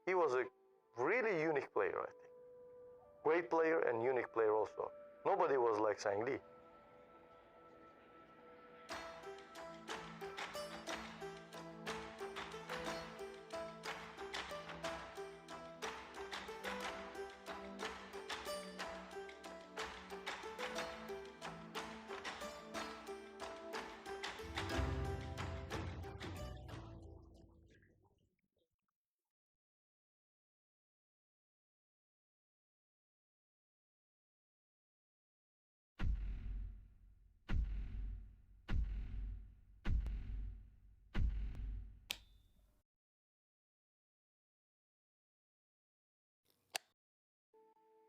He was a really unique player, I think. Great player and unique player also. Nobody was like Sang Lee.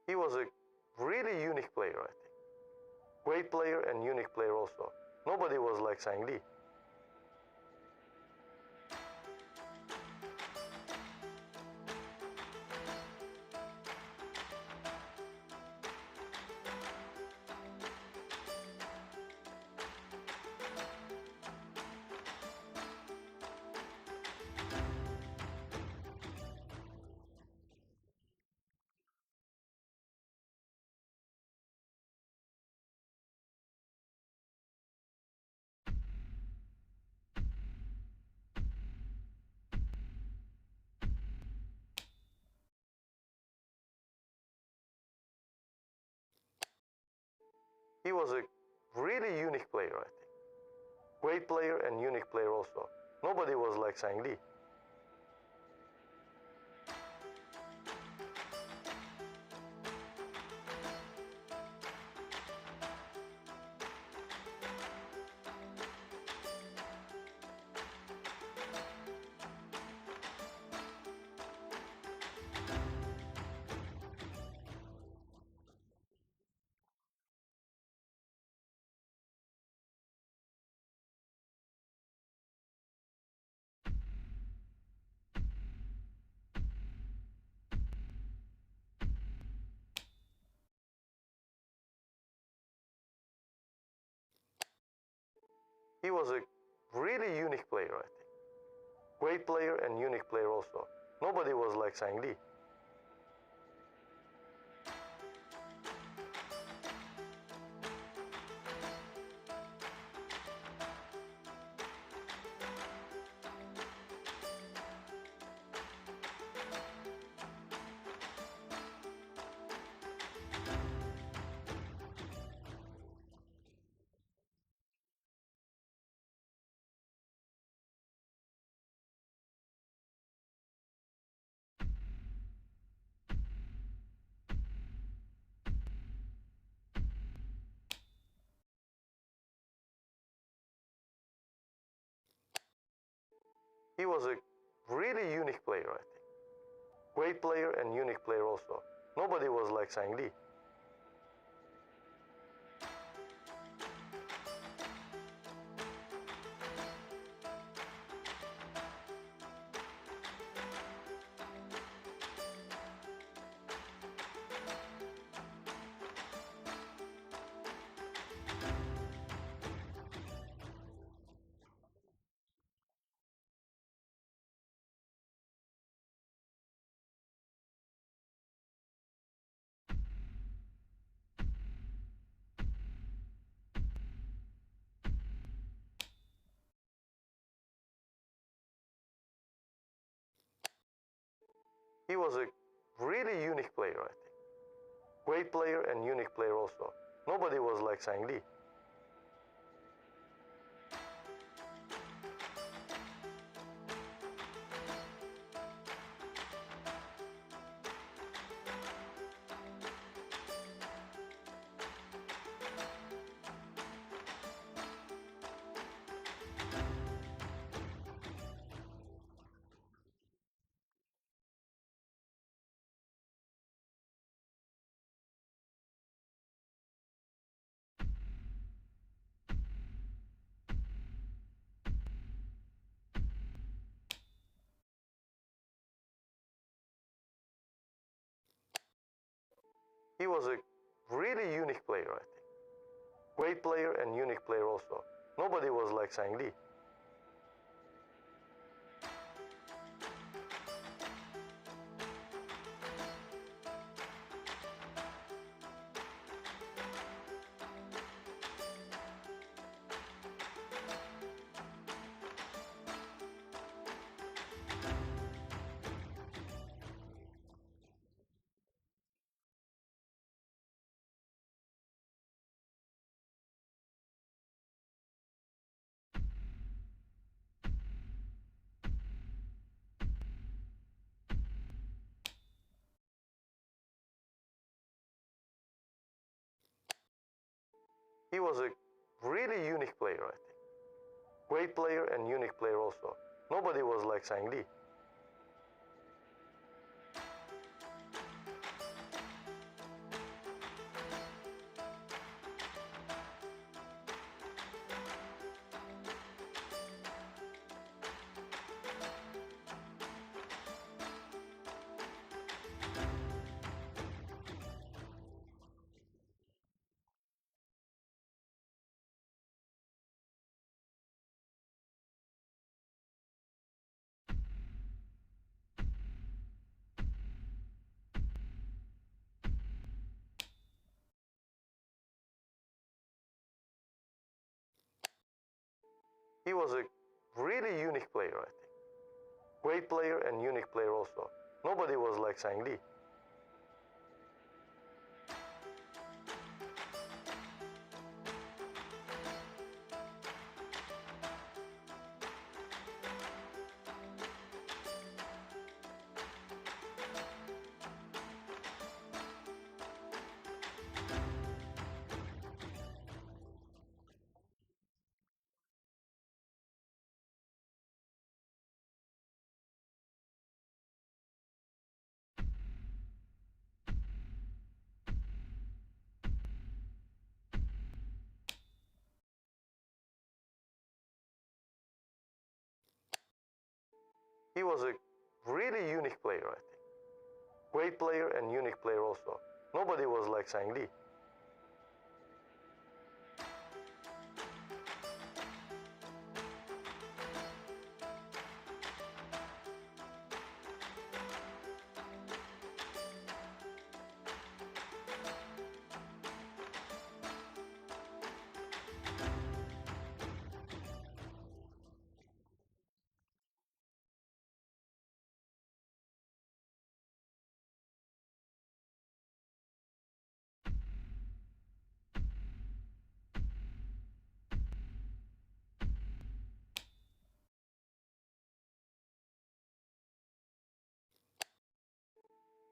He was a really unique player, I think. Great player and unique player also. Nobody was like Sang Lee. He was a really unique player, I think. Great player and unique player also. Nobody was like Sang Lee. He was a really unique player, I think. Great player and unique player also. Nobody was like Sang Lee. He was a really unique player, I think. Great player and unique player also. Nobody was like Sang Lee. He was a really unique player, I think. Great player and unique player also. Nobody was like Sang Lee. He was a really unique player, I think. Great player and unique player also. Nobody was like Sang Lee. He was a really unique player, I think. Great player and unique player also. Nobody was like Sang Lee. He was a really unique player, I think. Great player and unique player also. Nobody was like Sang Lee. He was a really unique player, I think. Great player and unique player also. Nobody was like Sang Lee.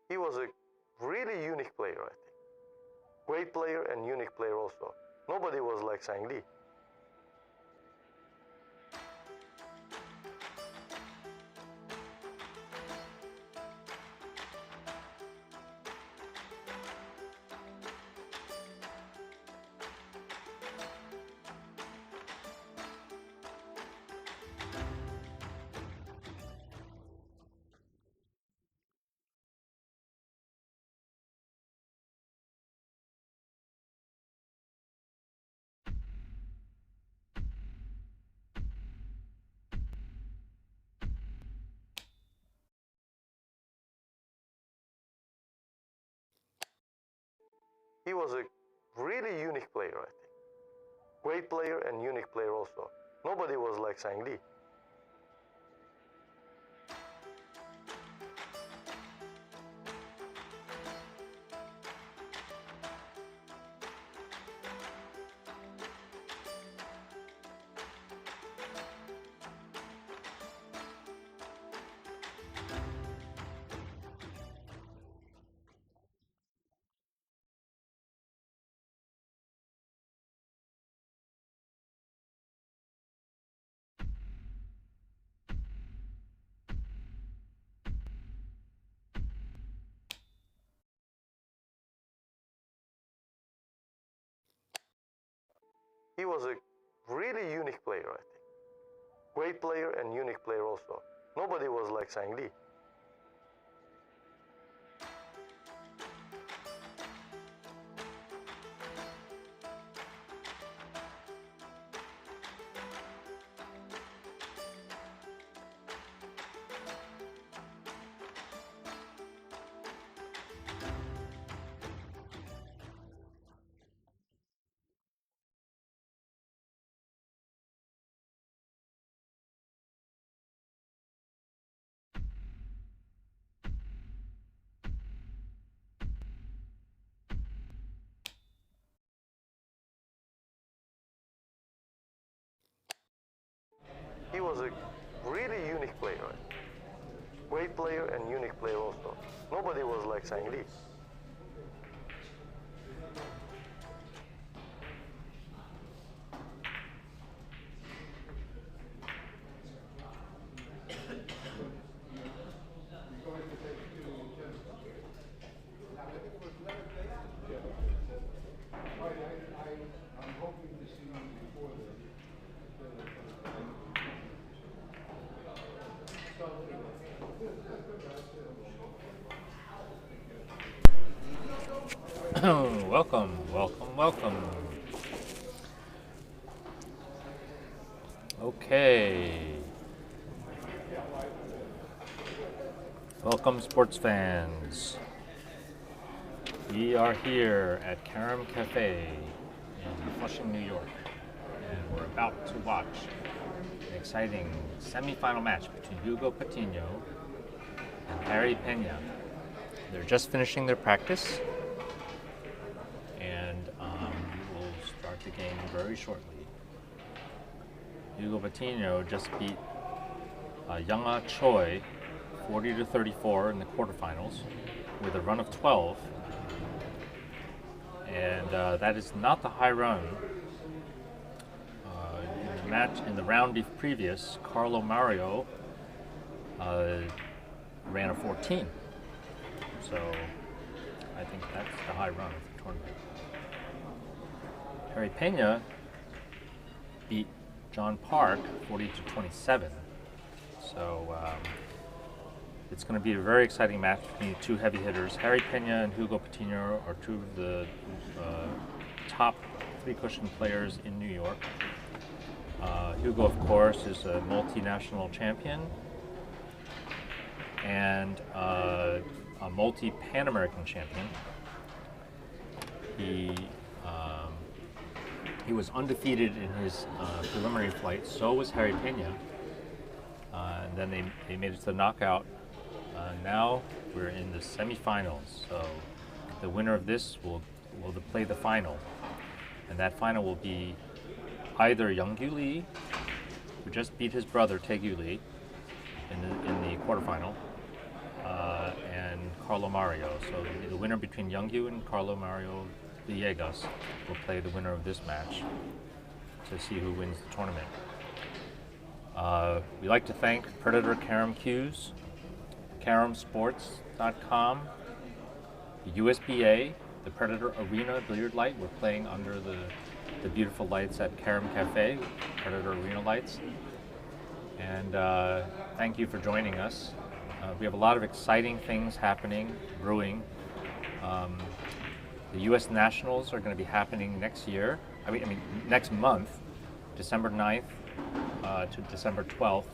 He was a really unique player, I think. Great player and unique player also. Nobody was like Sang Lee. He was a really unique player, I think. Great player and unique player also. Nobody was like Sang Lee. He was a really unique player, I think. Great player and unique player also. Nobody was like Sang Lee. He was a really unique player, I think. Great player and unique player also. Nobody was like Sang Lee. Welcome, welcome, welcome. Okay. Welcome, sports fans. We are here at CRM Cafe in Flushing, New York, and we're about to watch an exciting semifinal match between Hugo Patino and Harry Pena. They're just finishing their practice, and we will start the game very shortly. Hugo Patino just beat Younga Choi 40-34 in the quarterfinals with a run of 12, and that is not the high run. In the match in the round previous, Carlo Mario ran a 14, so I think that's the high run of the tournament. Harry Pena beat John Park 40-27, so it's going to be a very exciting match between two heavy hitters. Harry Pena and Hugo Patino are two of the top three-cushion players in New York. Hugo, of course, is a multinational champion and a multi-Pan American champion. He was undefeated in his preliminary flight. So was Harry Pena. And then they made it to the knockout. Now we're in the semifinals. So the winner of this will play the final. And that final will be either Youngyu Lee, who just beat his brother Taegyu Lee in the quarterfinal, and Carlo Mario. So the winner between Youngyu and Carlo Mario Villegas will play the winner of this match to see who wins the tournament. We'd like to thank Predator Carom Cues, caromsports.com, the USBA, the Predator Arena Billiard Light. We're playing under the beautiful lights at Carom Cafe, Predator Arena lights. And thank you for joining us. We have a lot of exciting things brewing. The U.S. Nationals are going to be happening next year. Next month, December 9th to December 12th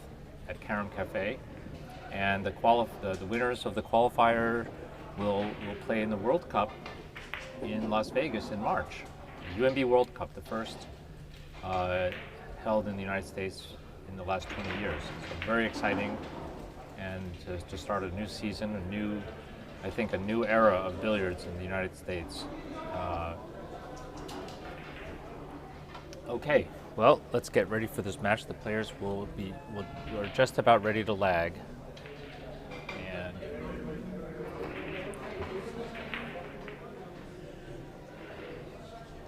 at Carom Cafe. And the winners of the qualifier will play in the World Cup in Las Vegas in March. The UMB World Cup, the first held in the United States in the last 20 years. So very exciting, and to start a new season, a new era of billiards in the United States. Okay, well, let's get ready for this match. The players are just about ready to lag. And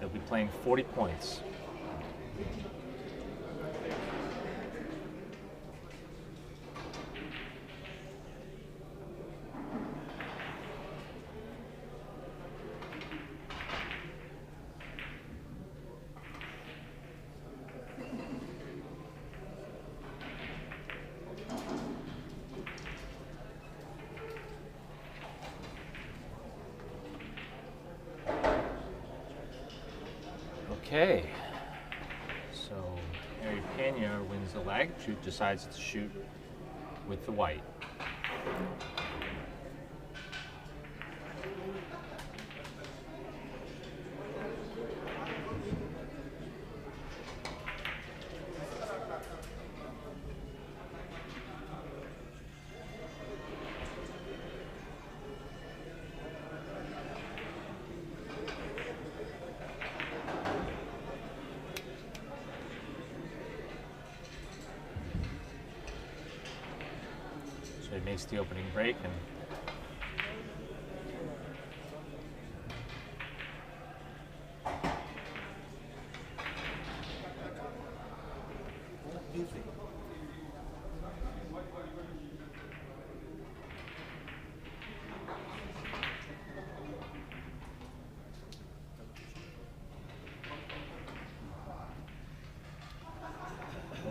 they'll be playing 40 points. Okay, so Harry Pena wins the lag, decides to shoot with the white. So he makes the opening break, and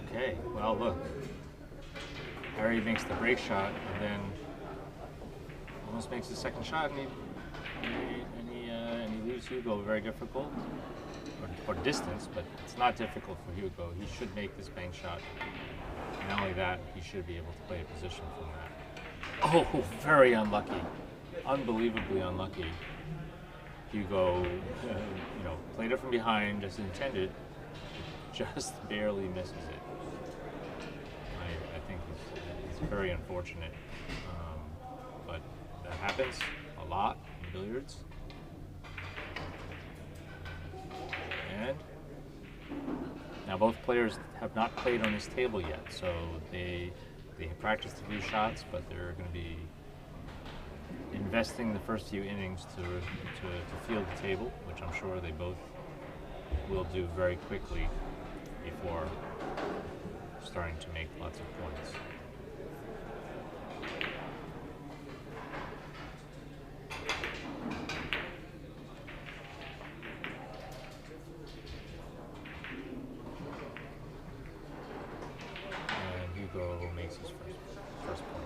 okay, well, look. Harry makes the break shot, and then almost makes the second shot, and he loses. gives Hugo very difficult, or distance, but it's not difficult for Hugo. He should make this bank shot. And not only that, he should be able to play a position from that. Oh, very unlucky. Unbelievably unlucky. Hugo, played it from behind as intended, just barely misses it. I think it's very unfortunate, but that happens a lot in billiards. And now both players have not played on this table yet, so they have practiced a few shots, but they're going to be investing the first few innings to field the table, which I'm sure they both will do very quickly before starting to make lots of points. And Hugo makes his first point.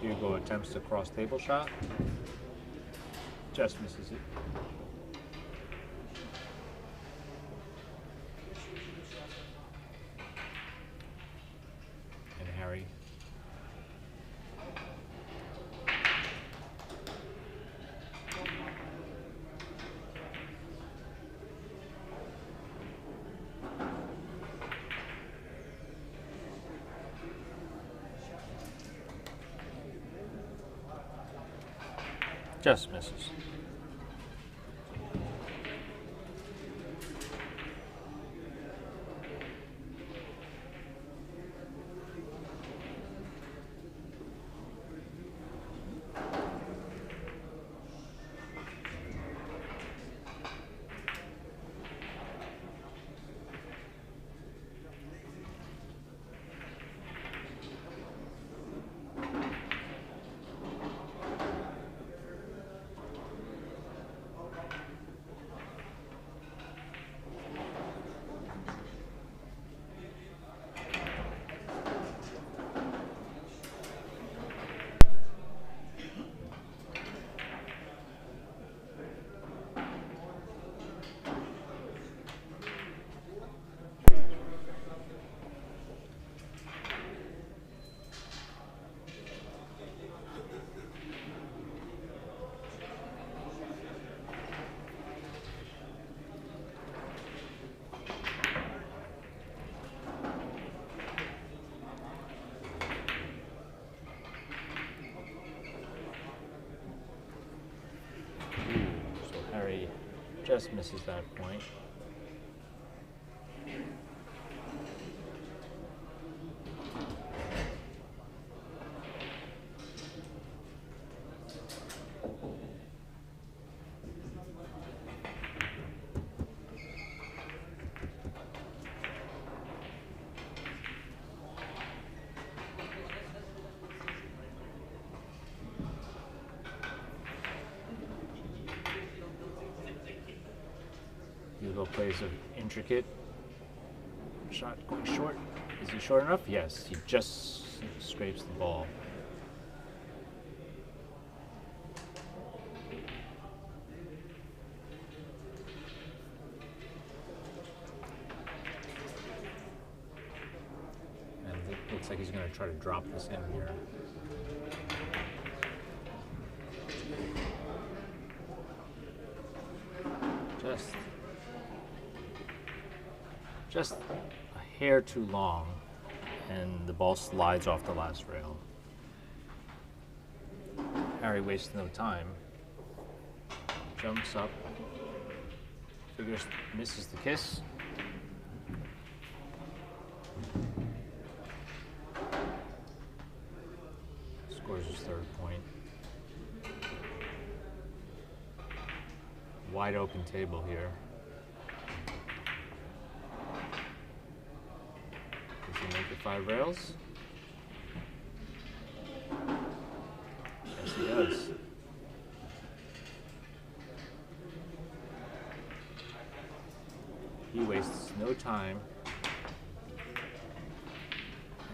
Hugo attempts a cross table shot, just misses it. And Harry just misses. Just misses that point. Hugo plays an intricate shot going short. Is he short enough? Yes, he just scrapes the ball. And it looks like he's going to try to drop this in here. Just a hair too long, and the ball slides off the last rail. Harry wastes no time. Jumps up, figures, misses the kiss. Scores his third point. Wide open table here. Does he make it 5 rails? Yes, he he does. He wastes no time.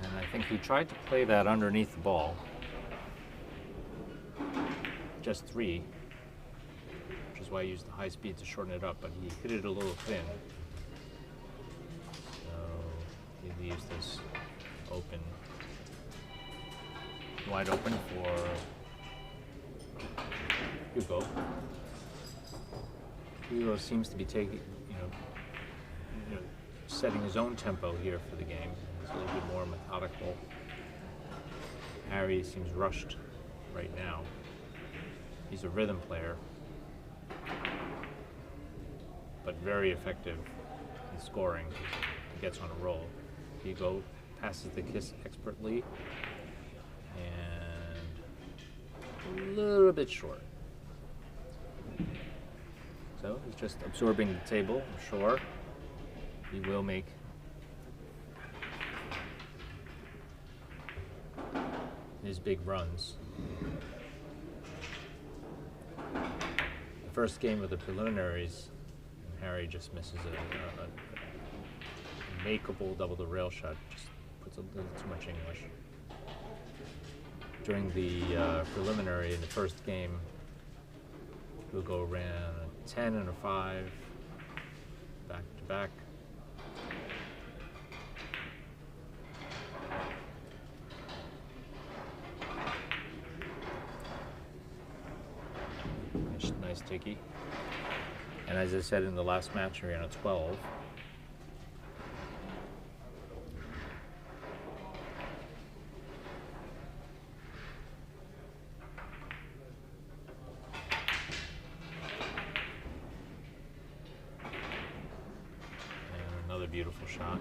And I think he tried to play that underneath the ball. Just 3. Which is why I used the high speed to shorten it up, but he hit it a little thin. So he leaves this open, wide open for Hugo. Hugo seems to be taking, setting his own tempo here for the game. It's a little bit more methodical. Harry seems rushed right now. He's a rhythm player, but very effective in scoring. He gets on a roll. Hugo passes the kiss expertly and a little bit short. So he's just absorbing the table, I'm sure. He will make his big runs. The first game of the preliminaries, Harry just misses a makeable double the rail shot, just puts a little too much English. During the preliminary in the first game, Hugo ran a 10 and a 5, back to back. Nice tiki. And as I said in the last match, he ran a 12. And another beautiful shot.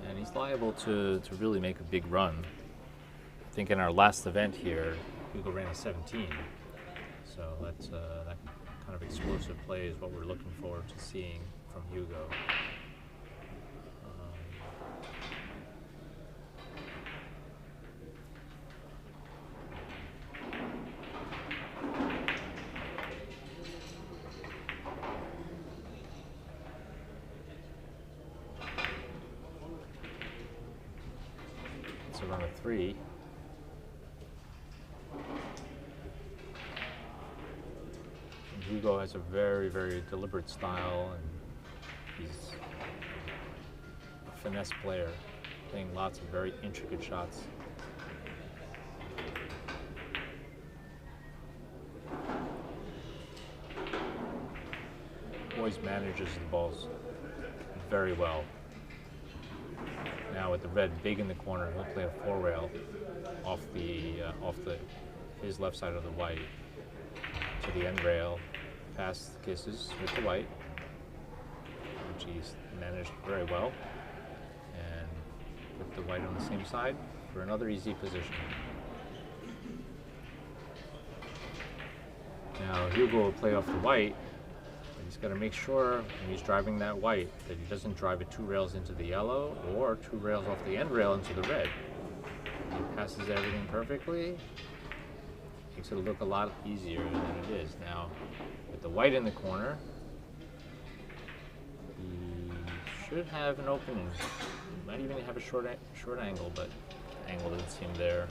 And he's liable to really make a big run. I think in our last event here, Hugo ran a 17. So that's that kind of explosive play is what we're looking forward to seeing from Hugo. It's a run of 3. Hugo has a very, very deliberate style, and he's a finesse player, playing lots of very intricate shots. Always manages the balls very well. Now with the red big in the corner, he'll play a 4 rail off his left side of the white to the end rail. Past the kisses with the white, which he's managed very well, and put the white on the same side for another easy position. Now Hugo will play off the white, but he's got to make sure when he's driving that white that he doesn't drive it 2 rails into the yellow or 2 rails off the end rail into the red. He passes everything perfectly. Makes it look a lot easier than it is. Now, with the white in the corner, he should have an opening. He might even have a short angle, but the angle doesn't seem there.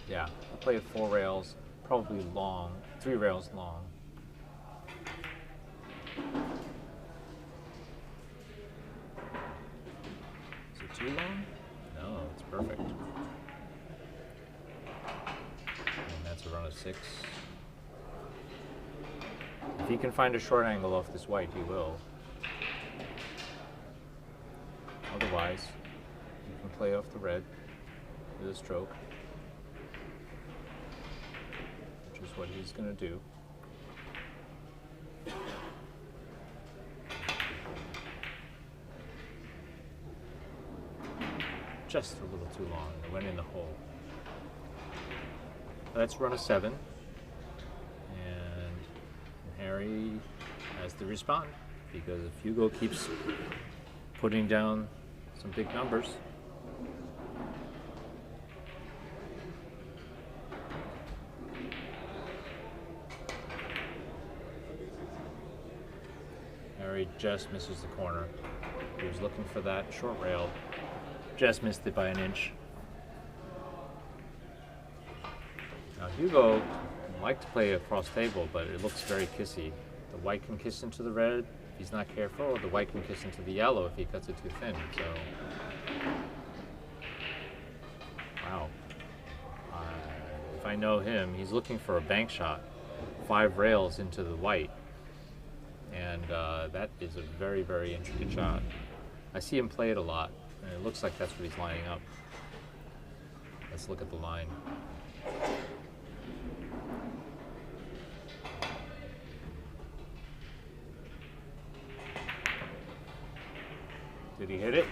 Yeah, I'll play 4 rails, probably long, 3 rails long. Is it too long? No, it's perfect. That's a run of 6. If he can find a short angle off this white, he will. Otherwise, he can play off the red with a stroke, which is what he's going to do. Just a little too long. It went in the hole. Let's run a 7, and Harry has to respond, because if Hugo keeps putting down some big numbers, just misses the corner. He was looking for that short rail, just missed it by an inch. Now Hugo liked to play across table, but it looks very kissy. The white can kiss into the red if he's not careful, or the white can kiss into the yellow if he cuts it too thin. So, wow. If I know him, he's looking for a bank shot, 5 rails into the white. And that is a very, very intricate shot. I see him play it a lot, and it looks like that's what he's lining up. Let's look at the line. Did he hit it?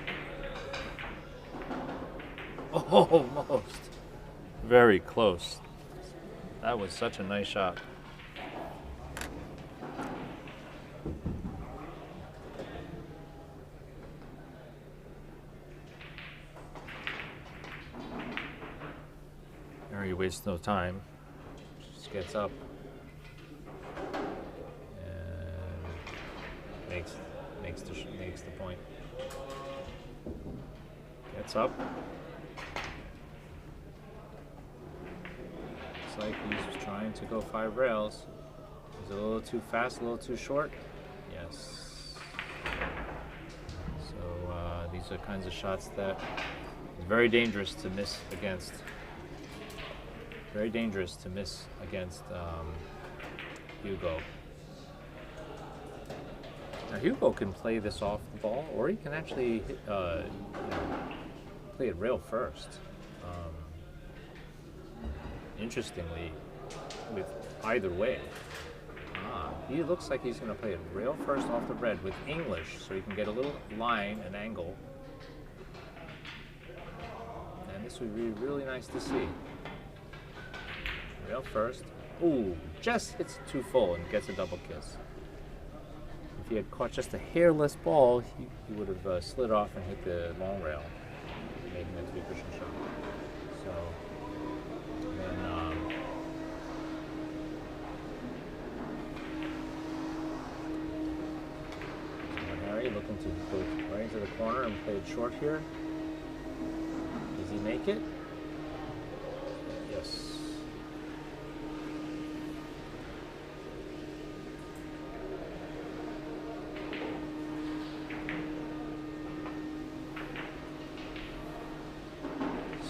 Oh, almost. Very close. That was such a nice shot. There he wastes no time. Just gets up and makes the point. Gets up. Looks like he's trying to go 5 rails. Is it a little too fast, a little too short? Yes. So these are kinds of shots that is very dangerous to miss against. Very dangerous to miss against Hugo. Now Hugo can play this off the ball, or he can actually play it rail first. Interestingly, with either way. He looks like he's going to play it rail first off the red with English, so he can get a little line, an angle. And this would be really nice to see. Rail first. Ooh, just hits it too full and gets a double kiss. If he had caught just a hairless ball, he would have slid off and hit the long rail, making it a 3-cushion shot. So then Harry looking to go right into the corner and play it short here. Does he make it? Yes.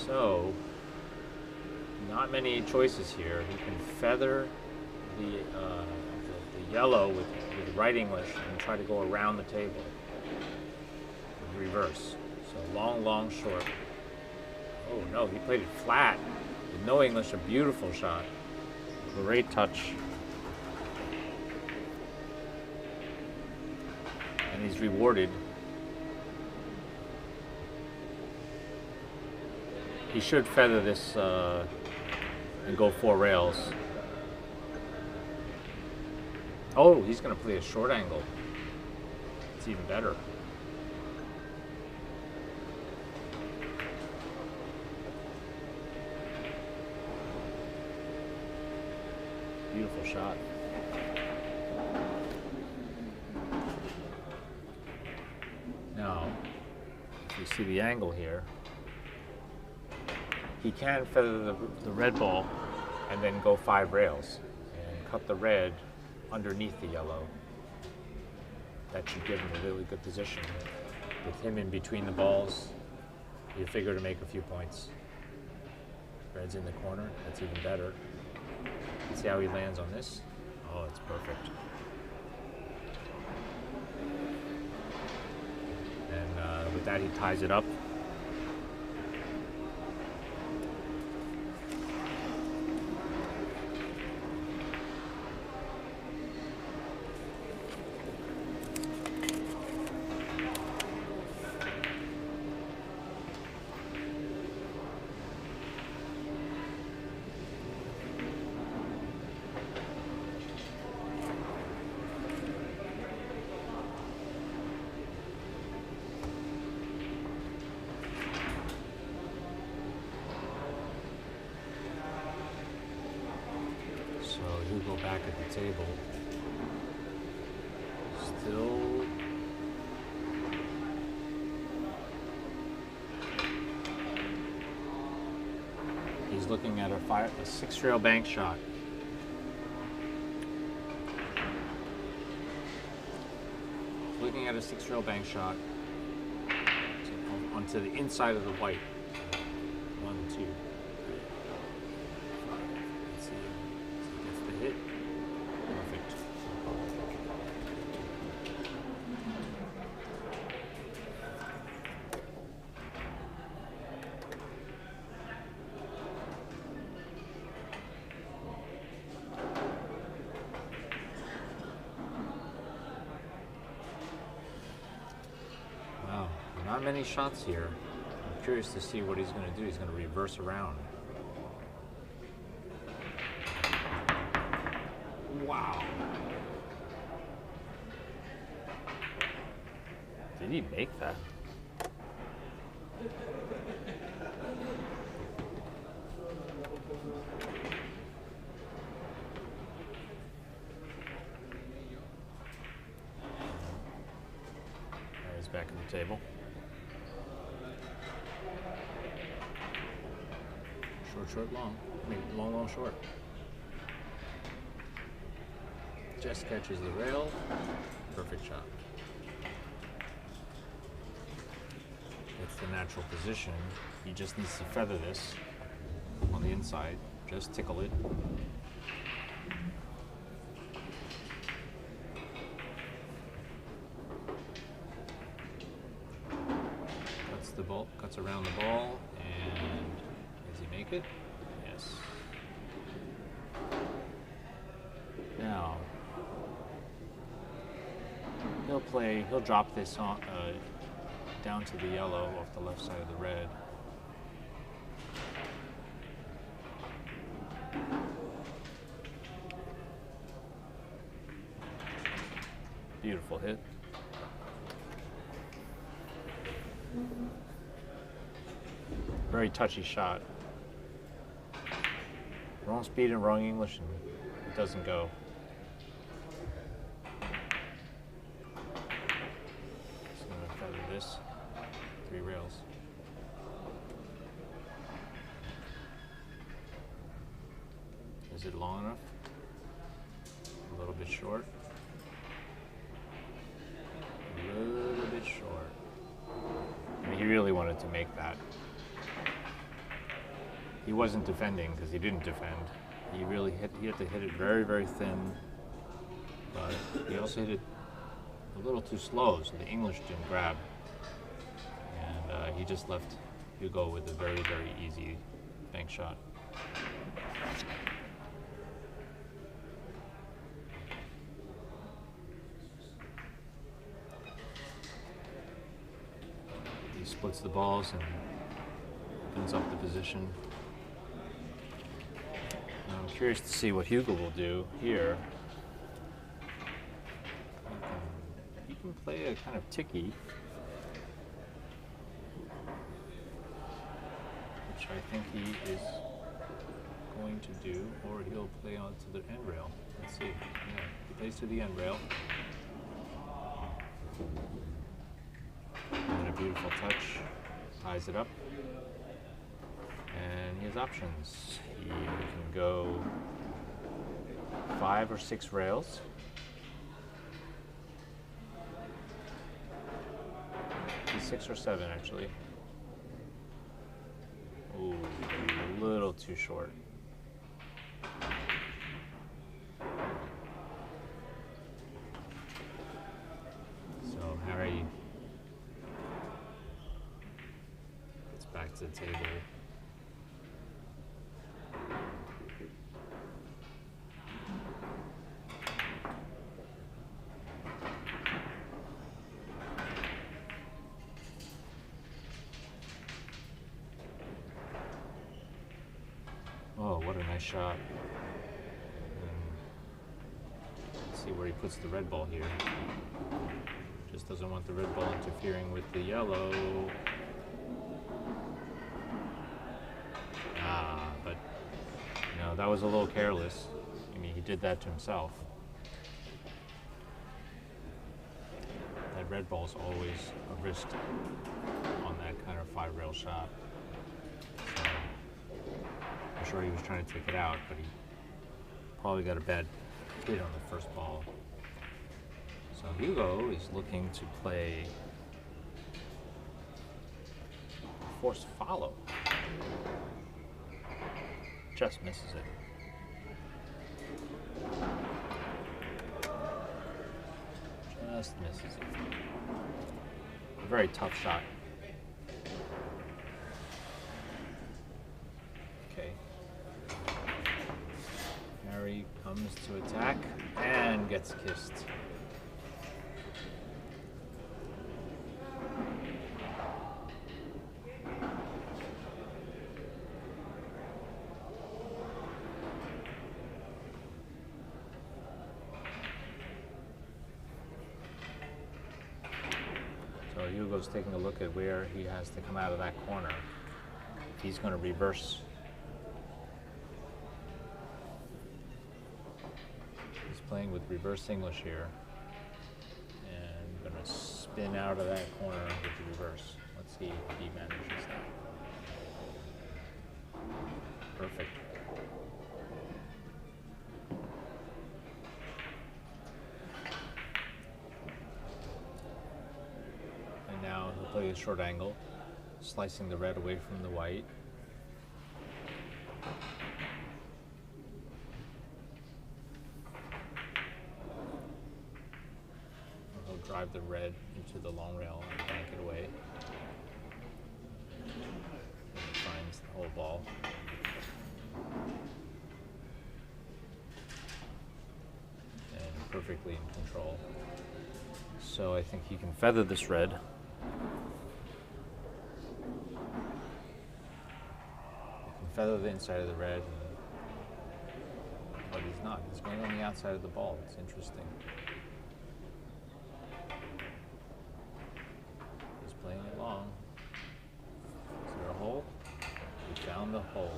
So, not many choices here. He can feather the yellow with right English and try to go around the table. Reverse. So long, long, short. Oh no, he played it flat. With no English, a beautiful shot. Great touch. And he's rewarded. He should feather this and go 4 rails. Oh, he's going to play a short angle. It's even better. Beautiful shot. Now, if you see the angle here, he can feather the red ball and then go 5 rails and cut the red underneath the yellow. That should give him a really good position. With him in between the balls, you figure to make a few points. Red's in the corner, that's even better. See how he lands on this? Oh, it's perfect. And with that, he ties it up. Hugo back at the table. Still looking at a 6-rail bank shot. Looking at a 6-rail bank shot onto the inside of the white. 1, 2, 3, 4, 5. Let's see. So gets the hit. Perfect. Wow, not many shots here. I'm curious to see what he's going to do. He's going to reverse around. Wow. Did he make that? He's back at the table. Short, short, long. I mean, long, long, short. Just catches the rail. Perfect shot. It's the natural position. He just needs to feather this on the inside. Just tickle it. Cuts the ball, cuts around the ball, and does he make it? Yes. Now he'll drop this on down to the yellow off the left side of the red. Beautiful hit. Very touchy shot. Wrong speed and wrong English, and it doesn't go. Just gonna feather this. 3 rails. Is it long enough? A little bit short. A little bit short. I mean, he really wanted to make that. He wasn't defending because he didn't defend. He had to hit it very, very thin. But he also hit it a little too slow, so the English didn't grab. And he just left Hugo with a very, very easy bank shot. He splits the balls and opens up the position. I'm curious to see what Hugo will do here. He can play a kind of ticky, which I think he is going to do, or he'll play onto the end rail. Let's see. Yeah, he plays to the end rail. And a beautiful touch, ties it up. And he has options. He can go 5 or 6 rails. He's 6 or 7 actually. Ooh, a little too short. So Harry gets back to the table. Oh, what a nice shot. Let's see where he puts the red ball here. Just doesn't want the red ball interfering with the yellow. But, you know, that was a little careless. I mean, he did that to himself. That red ball's always a risk on that kind of 5-rail shot. So, I'm sure he was trying to take it out, but he probably got a bad hit on the first ball. So Hugo is looking to play forced follow. Just misses it. Just misses it. A very tough shot. Okay. Harry comes to attack and gets kissed. So Hugo's taking a look at where he has to come out of that corner. He's going to reverse. He's playing with reverse English here. And going to spin out of that corner with the reverse. Let's see if he manages that. Perfect. And now he'll play a short angle, slicing the red away from the white. He'll drive the red into the long rail and bank it away. And he finds the whole ball. And perfectly in control. So I think he can feather this red. He can feather the inside of the red, but he's not. He's going on the outside of the ball. It's interesting. He's playing it long. Is there a hole? We found the hole.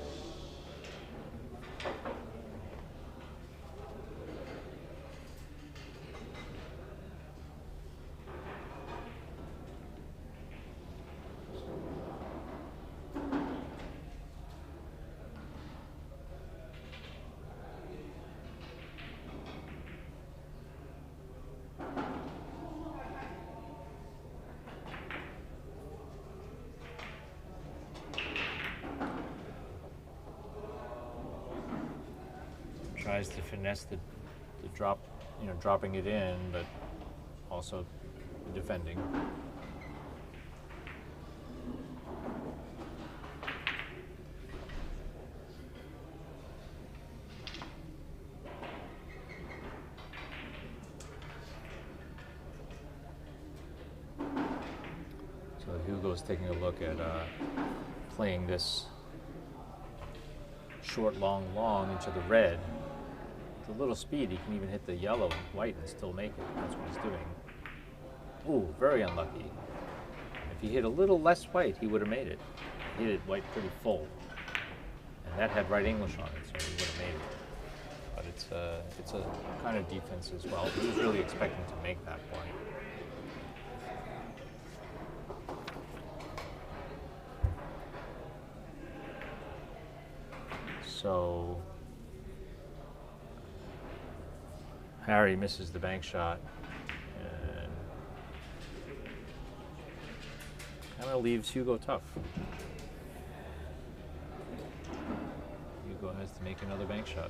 Tries to finesse the drop, dropping it in, but also defending. So Hugo's taking a look at playing this short, long, long into the red. With a little speed, he can even hit the yellow, white, and still make it. That's what he's doing. Ooh, very unlucky. If he hit a little less white, he would have made it. He hit it white pretty full. And that had right English on it, so he would have made it. But it's a kind of defense as well. He was really expecting to make that point. So Harry misses the bank shot and kind of leaves Hugo tough. Hugo has to make another bank shot.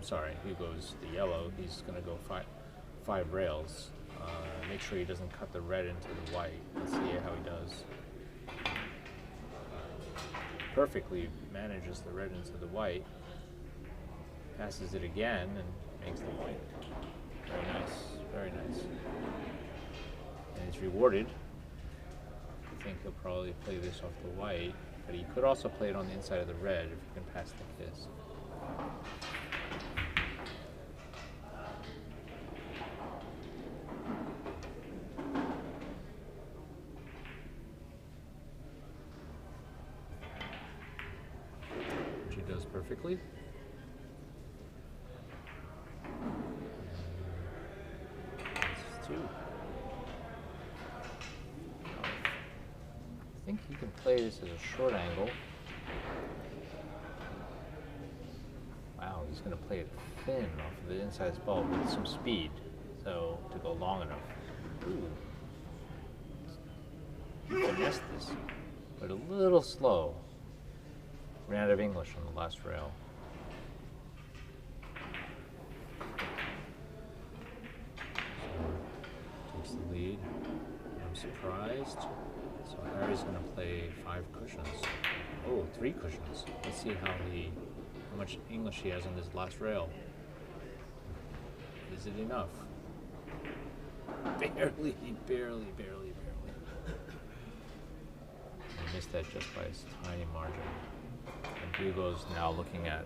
Sorry, Hugo's the yellow. He's going to go five rails. Make sure he doesn't cut the red into the white. Let's see how he does. Perfectly manages the red into the white. Passes it again and makes the white. Very nice, very nice. And he's rewarded. I think he'll probably play this off the white, but he could also play it on the inside of the red if he can pass the kiss. Which he does perfectly. too. I think he can play this as a short angle. Wow, he's going to play it thin off of the inside of his ball with some speed, so to go long enough. Ooh. He finessed this, but a little slow. Ran out of English on the last rail. So, takes the lead. I'm surprised. So Harry's going to play 5 cushions. Oh, 3 cushions. Let's see how much English he has on this last rail. Is it enough? Barely. He missed that just by a tiny margin. And Hugo's now looking at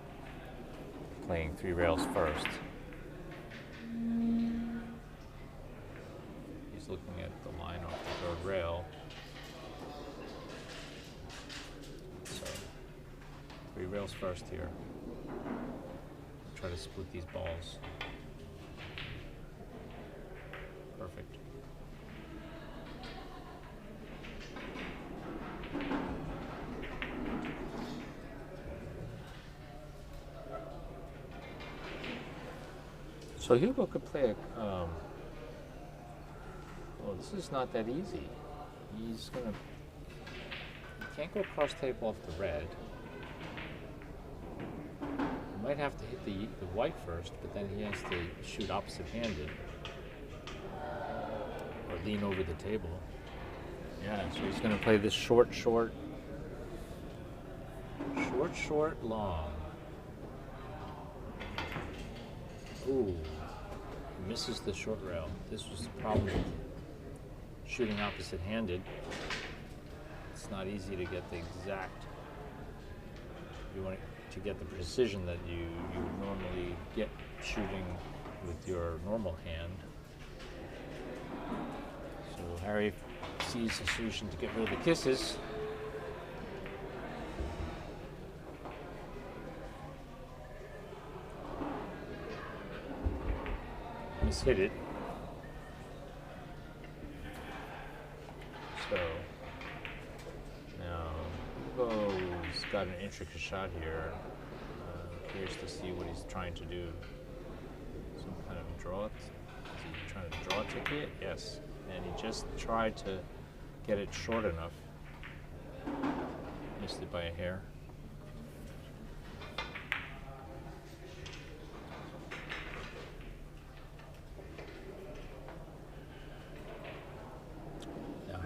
playing 3 rails first. He's looking at the line off the 3rd rail. So 3 rails first here. Try to split these balls. Perfect. So Hugo could play a, well, this is not that easy. He can't go cross table off the red. He might have to hit the white first, but then he has to shoot opposite handed. Or lean over the table. Yeah, so he's going to play this short, long. Ooh, he misses the short rail. This was the problem with shooting opposite handed. It's not easy to get the exact, you want to get the precision that you would normally get shooting with your normal hand. So Harry sees a solution to get rid of the kisses. Hit it. So now Hugo's got an intricate shot here. Curious to see what he's trying to do. Some kind of draw. Is he trying to draw a ticket? Yes. And he just tried to get it short enough. Missed it by a hair.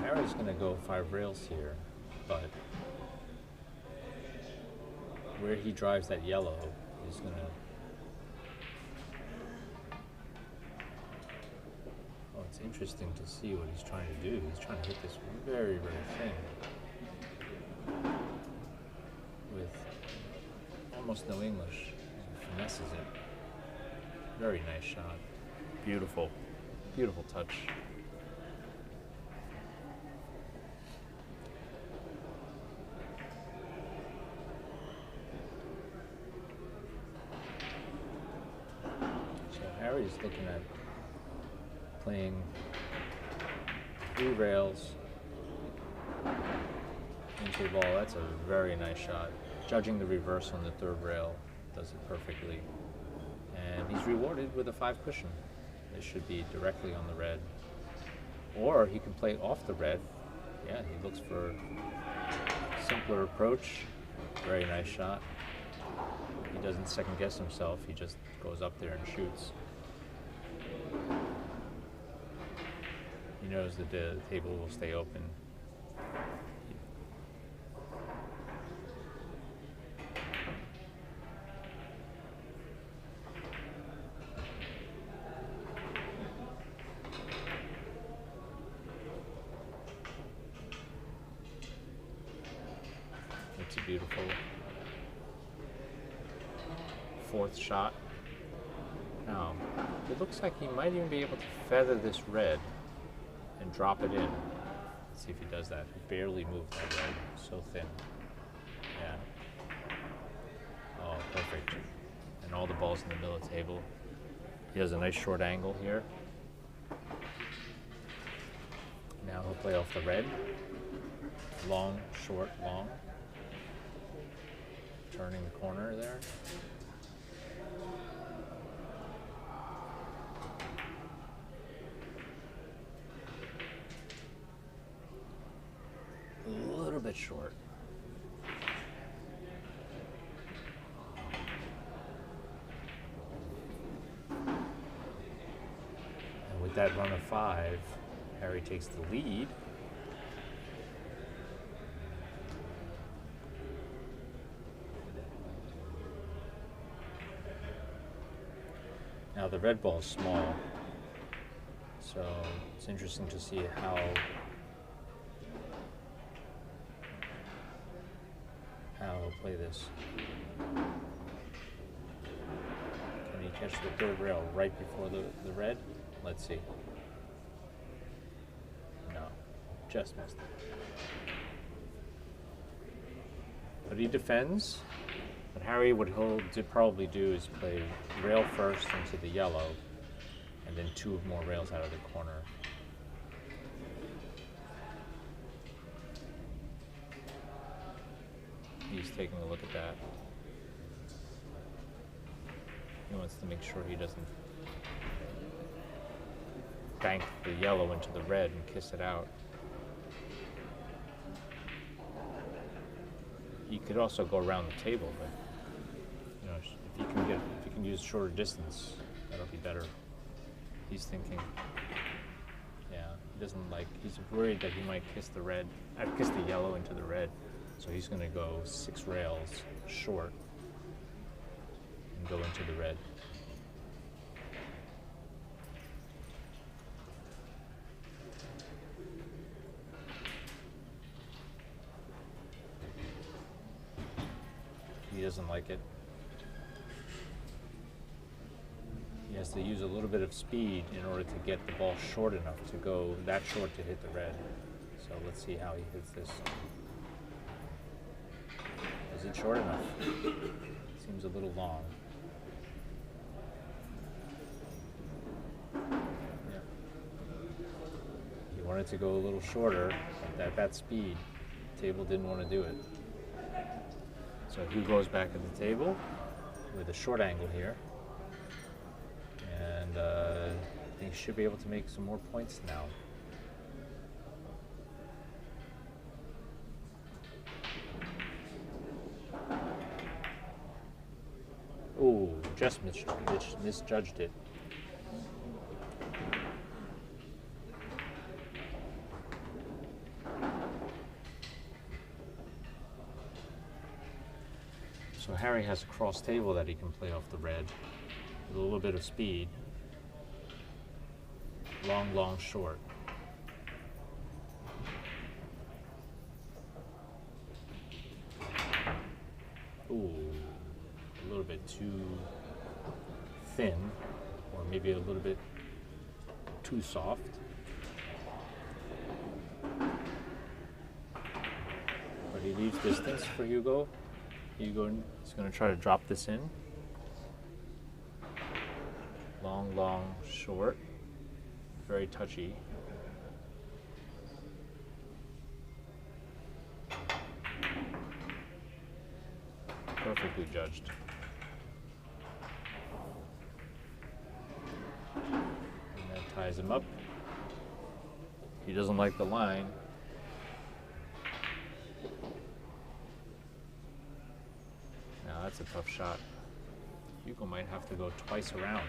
Harry's going to go 5 rails here, but where he drives that yellow is going to... Oh, it's interesting to see what he's trying to do. He's trying to hit this very, very thin with almost no English. He finesses it. Very nice shot. Beautiful, beautiful touch. Harry's looking at playing 3 rails into the ball. That's a very nice shot. Judging the reverse on the 3rd rail, does it perfectly. And he's rewarded with a 5 cushion. It should be directly on the red. Or he can play off the red. Yeah, he looks for a simpler approach. Very nice shot. He doesn't second guess himself. He just goes up there and shoots. He knows that the table will stay open. It's a beautiful 4th shot. Now, it looks like he might even be able to feather this red and drop it in. Let's see if he does that. He barely moved that red, so thin. Yeah. Oh, perfect. And all the balls in the middle of the table. He has a nice short angle here. Now he'll play off the red. Long, short, long. Turning the corner there. A little bit short. And with that run of 5, Harry takes the lead. Now the red ball is small, so it's interesting to see how he'll play this. Can he catch the third rail right before the red? Let's see. No, just missed it. But he defends. But Harry, what he'll probably do is play rail first into the yellow, and then 2 more rails out of the corner. He's taking a look at that. He wants to make sure he doesn't bank the yellow into the red and kiss it out. He could also go around the table, but you know, if he can use shorter distance, that'll be better. He's thinking, yeah, he doesn't like. He's worried that he might kiss the yellow into the red, so he's going to go 6 rails short and go into the red. He doesn't like it. He has to use a little bit of speed in order to get the ball short enough to go that short to hit the red. So let's see how he hits this. Is it short enough? Seems a little long. Yeah. He wanted to go a little shorter at that speed. The table didn't want to do it. So Hugo's back at the table with a short angle here. And he should be able to make some more points now. Ooh, just misjudged it. So Harry has a cross table that he can play off the red with a little bit of speed. Long, long, short. Ooh, a little bit too thin, or maybe a little bit too soft. But he leaves distance for Hugo. Hugo is going to try to drop this in. Long, long, short. Very touchy. Perfectly judged. And that ties him up. He doesn't like the line. Now that's a tough shot. Hugo might have to go twice around.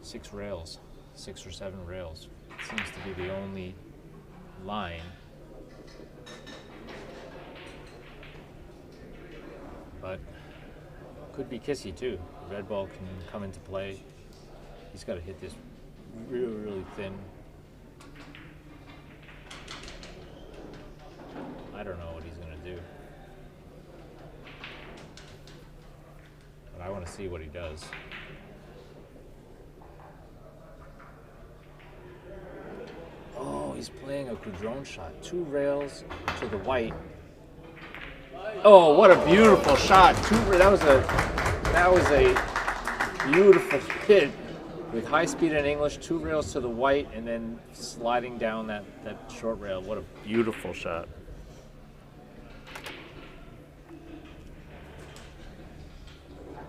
6 rails, 6 or 7 rails. It seems to be the only line. But could be kissy too. The red ball can come into play. He's got to hit this really, really thin. I don't know what he's going to do. But I want to see what he does. Oh, he's playing a Coudron shot. 2 rails to the white. Oh, what a beautiful shot! That was a beautiful hit. With high speed in English, 2 rails to the white, and then sliding down that short rail. What a beautiful shot.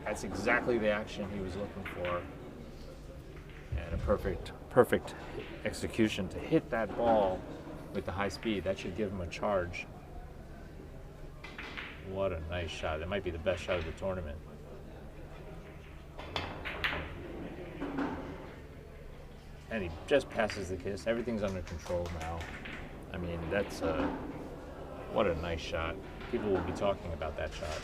That's exactly the action he was looking for. And a perfect execution to hit that ball with the high speed. That should give him a charge. What a nice shot. That might be the best shot of the tournament. And he just passes the kiss. Everything's under control now. I mean, that's what a nice shot. People will be talking about that shot.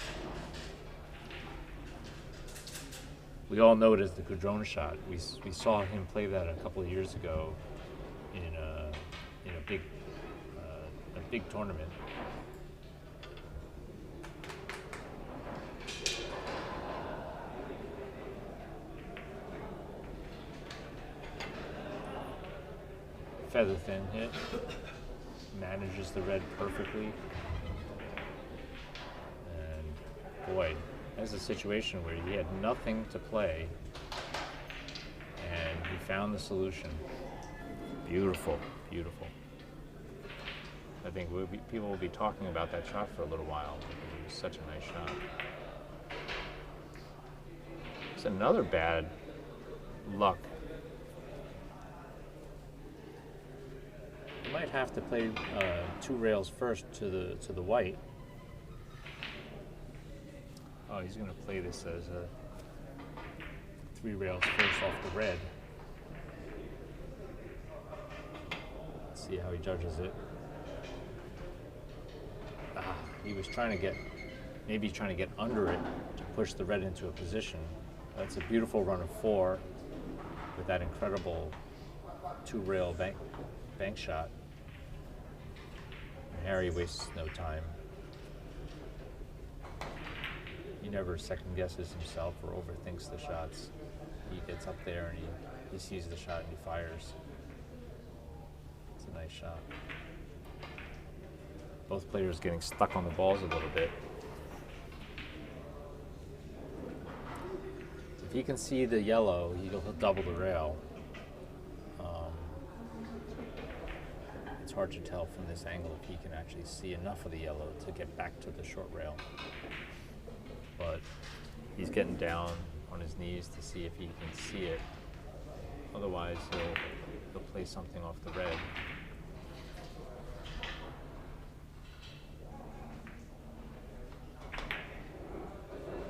We all know it as the Cadrone shot. We saw him play that a couple of years ago in a big tournament. Feather thin hit, manages the red perfectly, and boy, that's a situation where he had nothing to play, and he found the solution. Beautiful, beautiful. I think people will be talking about that shot for a little while because it was such a nice shot. It's another bad luck. Might have to play 2 rails first to the white. Oh, he's going to play this as 3 rails first off the red. Let's see how he judges it. He was trying to get, maybe trying to get under it to push the red into a position. That's a beautiful run of 4 with that incredible 2 rail bank shot. Harry wastes no time. He never second guesses himself or overthinks the shots. He gets up there and he sees the shot and he fires. It's a nice shot. Both players getting stuck on the balls a little bit. If he can see the yellow, he'll double the rail. It's hard to tell from this angle if he can actually see enough of the yellow to get back to the short rail. But he's getting down on his knees to see if he can see it. Otherwise, he'll play something off the red.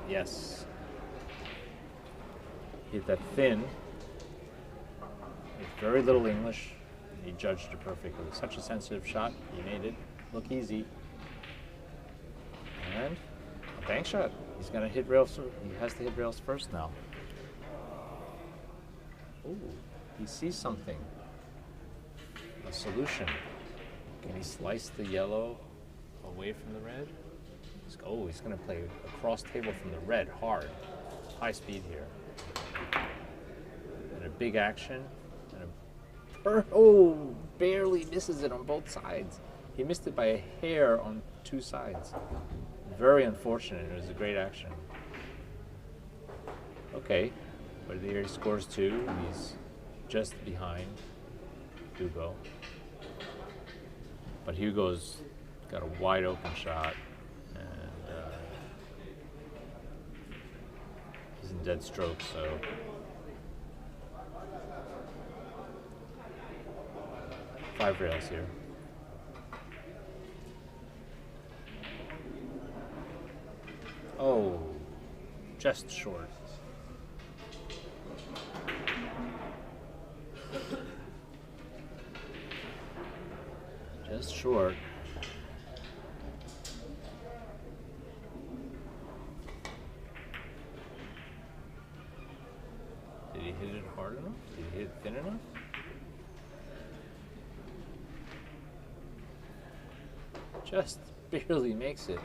Yes. Hit that thin. With very little English. He judged it perfectly. Such a sensitive shot. He made it look easy. And a bank shot. He's going to hit rails. He has to hit rails first now. Ooh, he sees something. A solution. Can he slice the yellow away from the red? He's going to play across table from the red hard. High speed here. And a big action. Barely misses it on both sides. He missed it by a hair on 2 sides. Very unfortunate. It was a great action. Okay, but here he scores 2. He's just behind Hugo. But Hugo's got a wide open shot, and he's in dead stroke, so. Five rails here. Oh, just short. Just short. Did he hit it hard enough? Did he hit it thin enough? Just barely makes it.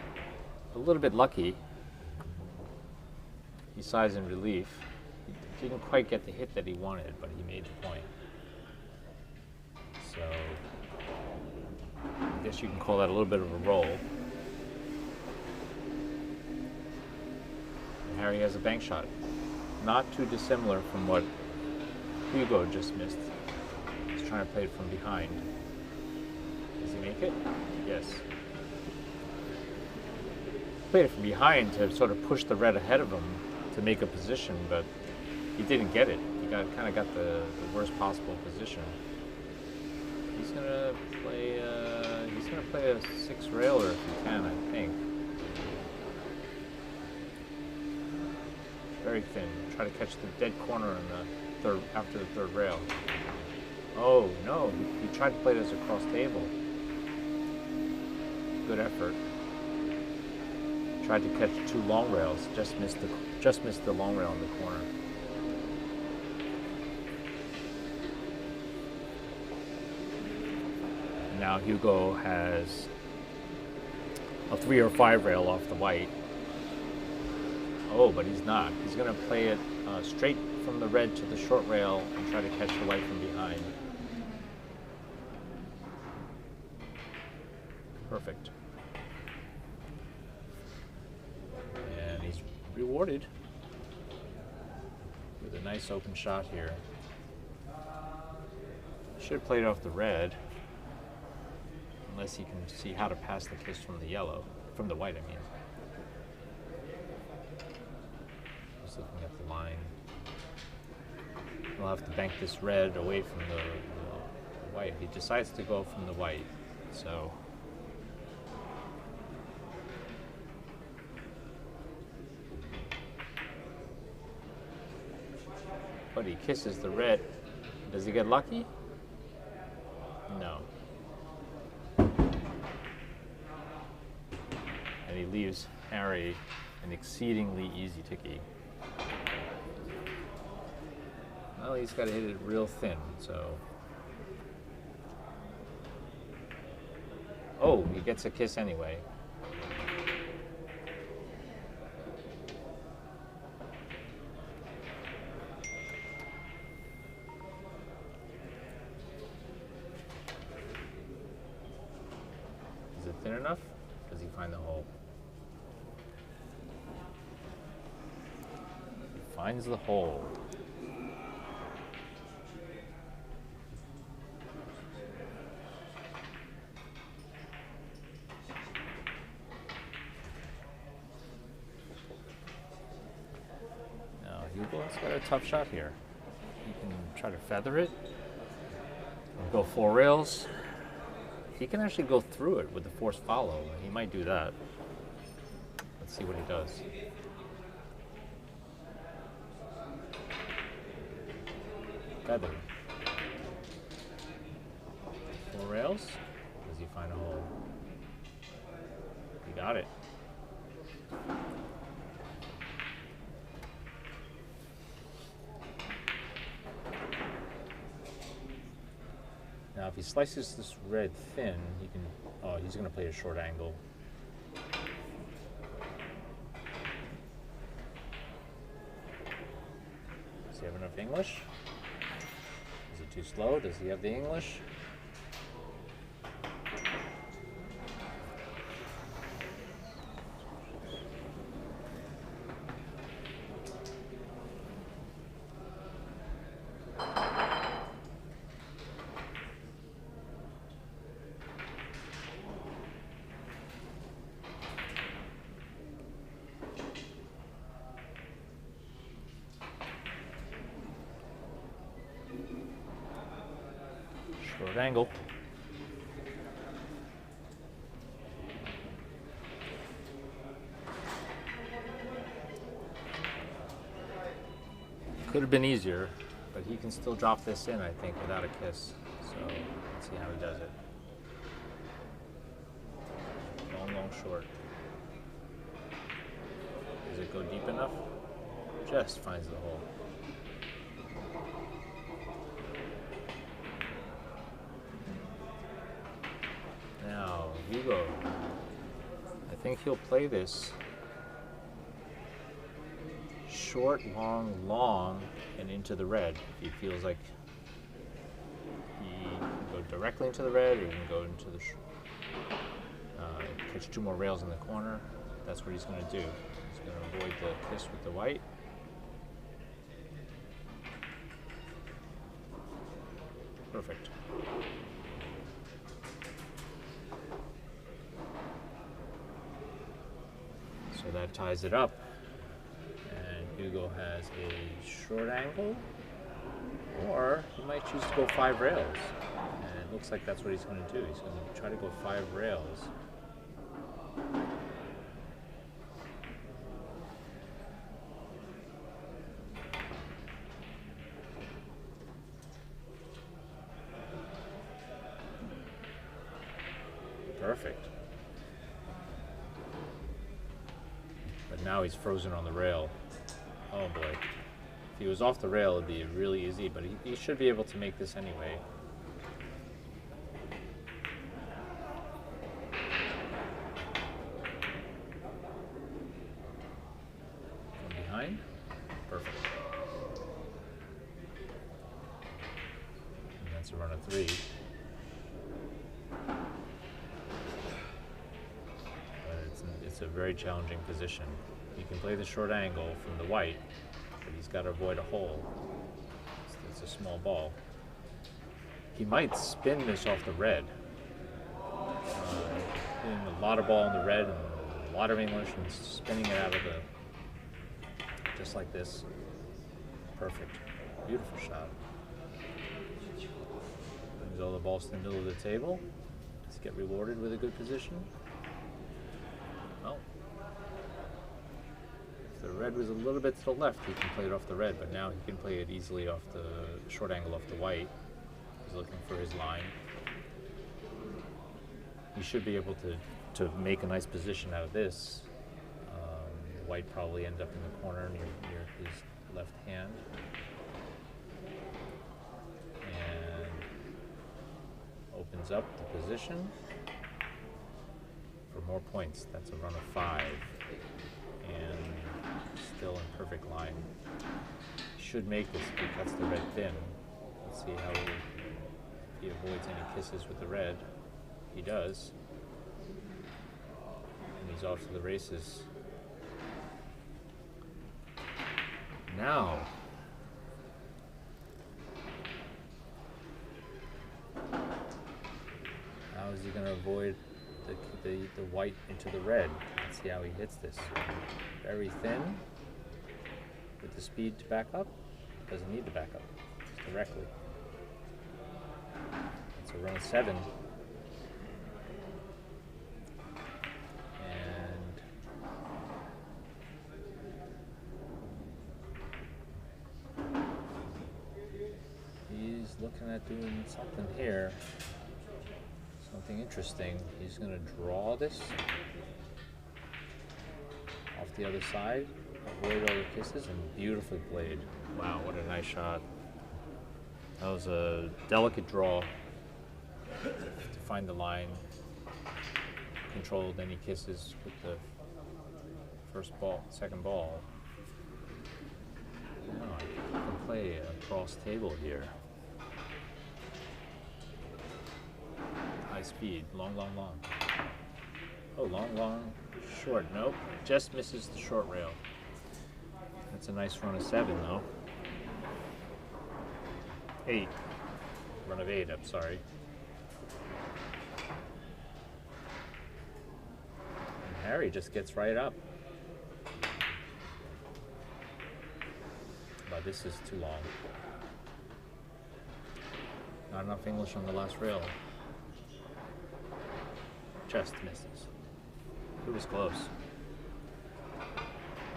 A little bit lucky. He sighs in relief. He didn't quite get the hit that he wanted, but he made the point. So, I guess you can call that a little bit of a roll. And Harry has a bank shot. Not too dissimilar from what Hugo just missed. He's trying to play it from behind. Does he make it? Yes. Played it from behind to sort of push the red ahead of him to make a position, but he didn't get it. He kind of got the worst possible position. He's gonna play a 6 railer if he can, I think. Very thin. Try to catch the dead corner in the third after the third rail. Oh no! He tried to play this across table. Good effort. Tried to catch 2 long rails. Just missed the long rail in the corner. Now Hugo has a 3 or 5 rail off the white. Oh, but he's not. He's going to play it straight from the red to the short rail and try to catch the white from behind. Perfect. And he's rewarded with a nice open shot here. Should have played off the red. Unless he can see how to pass the kiss from the white, I mean. Just looking at the line. He'll have to bank this red away from the white. He decides to go from the white, so. But he kisses the red. Does he get lucky? No. And he leaves Harry an exceedingly easy tickie. Well, he's got to hit it real thin, so. Oh, he gets a kiss anyway. Is it thin enough? Does he find the hole? He finds the hole. Now Hugo's got a tough shot here. He can try to feather it and go 4 rails. He can actually go through it with the forced follow. He might do that. Let's see what he does. Feather. 4 rails. Does he find a hole? He got it. Now, if he slices this red thin, he can. Oh, he's going to play a short angle. Does he have enough English? Is it too slow? Does he have the English? Short angle. Could have been easier, but he can still drop this in, I think, without a kiss. So let's see how he does it. Long, long, short. Does it go deep enough? Just finds the hole. Now, Hugo, I think he'll play this short, long, long, and into the red. If he feels like he can go directly into the red, or he can go into the catch 2 more rails in the corner. That's what he's going to do. He's going to avoid the kiss with the white. Perfect. So that ties it up. And Hugo has a short angle, or he might choose to go 5 rails. And it looks like that's what he's going to do. He's going to try to go 5 rails. Perfect. But now he's frozen on the rail. Oh boy. If he was off the rail, it'd be really easy, but he should be able to make this anyway. From behind. Perfect. And that's a run of 3. It's a very challenging position. You can play the short angle from the white, but he's got to avoid a hole. It's a small ball. He might spin this off the red. Hitting a lot of ball in the red and a lot of English and spinning it out of the, just like this. Perfect. Beautiful shot. Brings all the balls to the middle of the table. Let's get rewarded with a good position. If the red was a little bit to the left, he can play it off the red, but now he can play it easily off the short angle off the white. He's looking for his line. He should be able to make a nice position out of this. White probably end up in the corner near his left hand. And opens up the position for more points. That's a run of 5. And still in perfect line. Should make this if he cuts the red thin. Let's see how he avoids any kisses with the red. He does. And he's off to the races. Now, how is he going to avoid the white into the red? Let's see how he hits this. Very thin, with the speed to back up. Doesn't need to back up, just directly. It's a run of 7. And he's looking at doing something here. Something interesting. He's going to draw this off the other side, avoid all the kisses, and beautifully played. Wow, what a nice shot. That was a delicate draw to find the line. Controlled any kisses with the second ball. Now I can play across table here. High speed, long, long, long. Oh, long, long, short. Nope, just misses the short rail. That's a nice run of 7, though. 8. Run of 8, I'm sorry. And Harry just gets right up. But this is too long. Not enough English on the last rail. Just misses. It was close.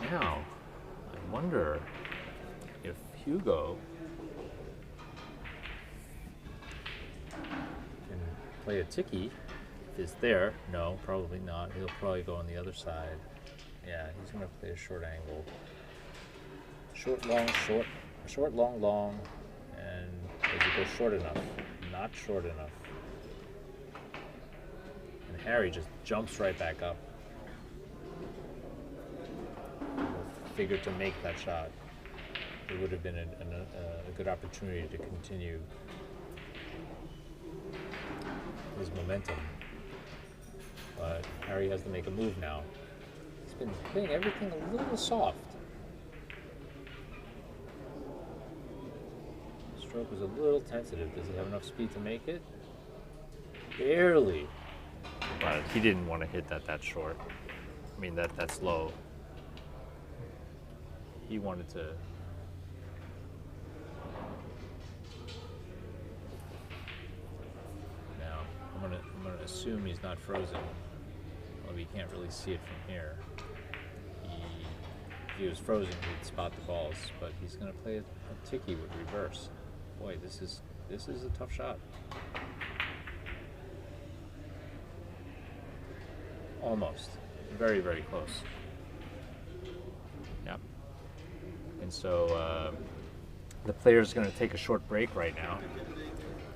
Now, I wonder if Hugo can play a tiki. If it's there, no, probably not. He'll probably go on the other side. Yeah, he's going to play a short angle. Short, long, short. Short, long, long. And does it go short enough? Not short enough. And Harry just jumps right back up. Figured to make that shot. It would have been a good opportunity to continue his momentum. But Harry has to make a move now. He's been playing everything a little soft. He's stroke was a little tentative. Does he have enough speed to make it? Barely. But he didn't want to hit that short. I mean, that's low. He wanted to. Now, I'm gonna assume he's not frozen. Well, we can't really see it from here. If he was frozen, he'd spot the balls, but he's gonna play a ticky with reverse. Boy, this is a tough shot. Almost. Very, very close. Yep. And so the player's going to take a short break right now.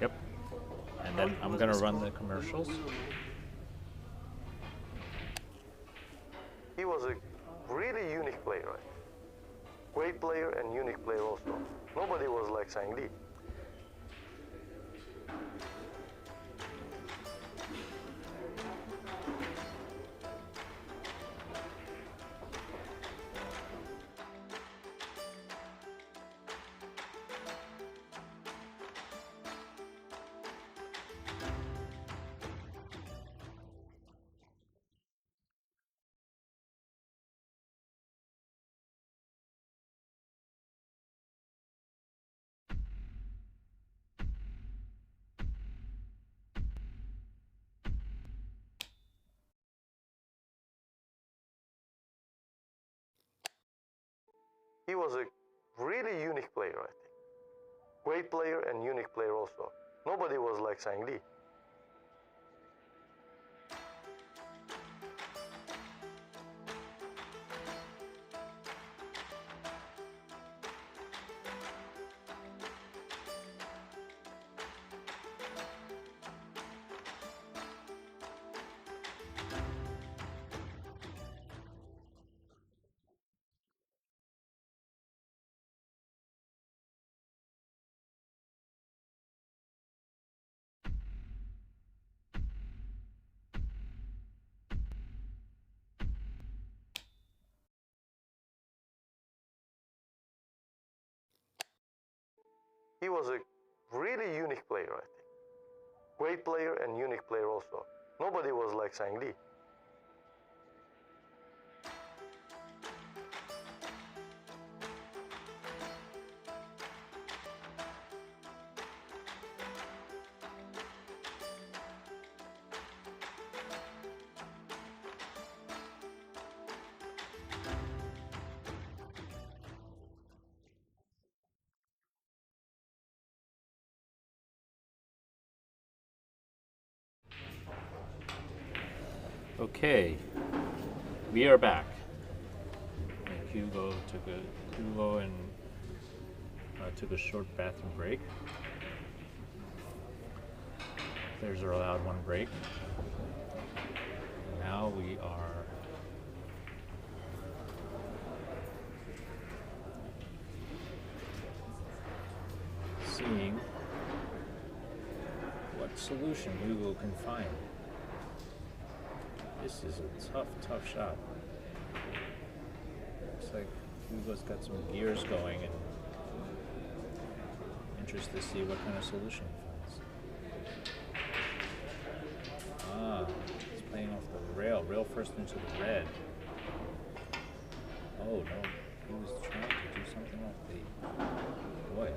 Yep. And then I'm going to run the commercials. He was a really unique player, right? Great player and unique player also. Nobody was like Sang Lee. He was a really unique player, I think. Great player and unique player also. Nobody was like Sang Lee. He was a really unique player, I think. Great player and unique player also. Nobody was like Sang Lee. Okay, we are back. And Hugo took a short bathroom break. Players are allowed one break. Now we are seeing what solution Hugo can find. This is a tough shot. Looks like Hugo's got some gears going, and interested to see what kind of solution he finds. He's playing off the rail. Rail first into the red. Oh no, he was trying to do something off the... Boy,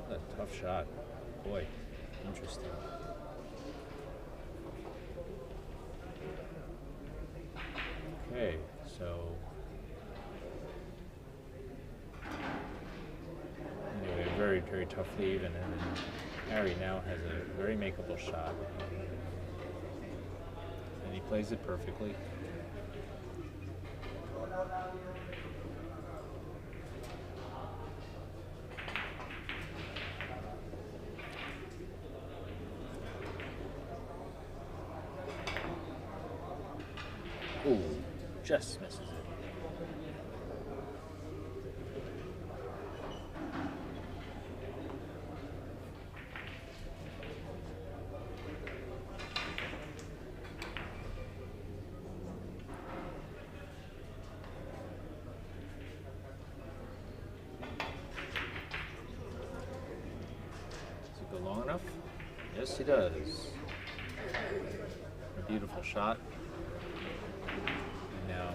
that's a tough shot. Boy, interesting. Okay, so anyway, very, very tough lead, and then Harry now has a very makeable shot, and he plays it perfectly. Ooh, just misses it. long enough? Yes, he does. A beautiful shot. And now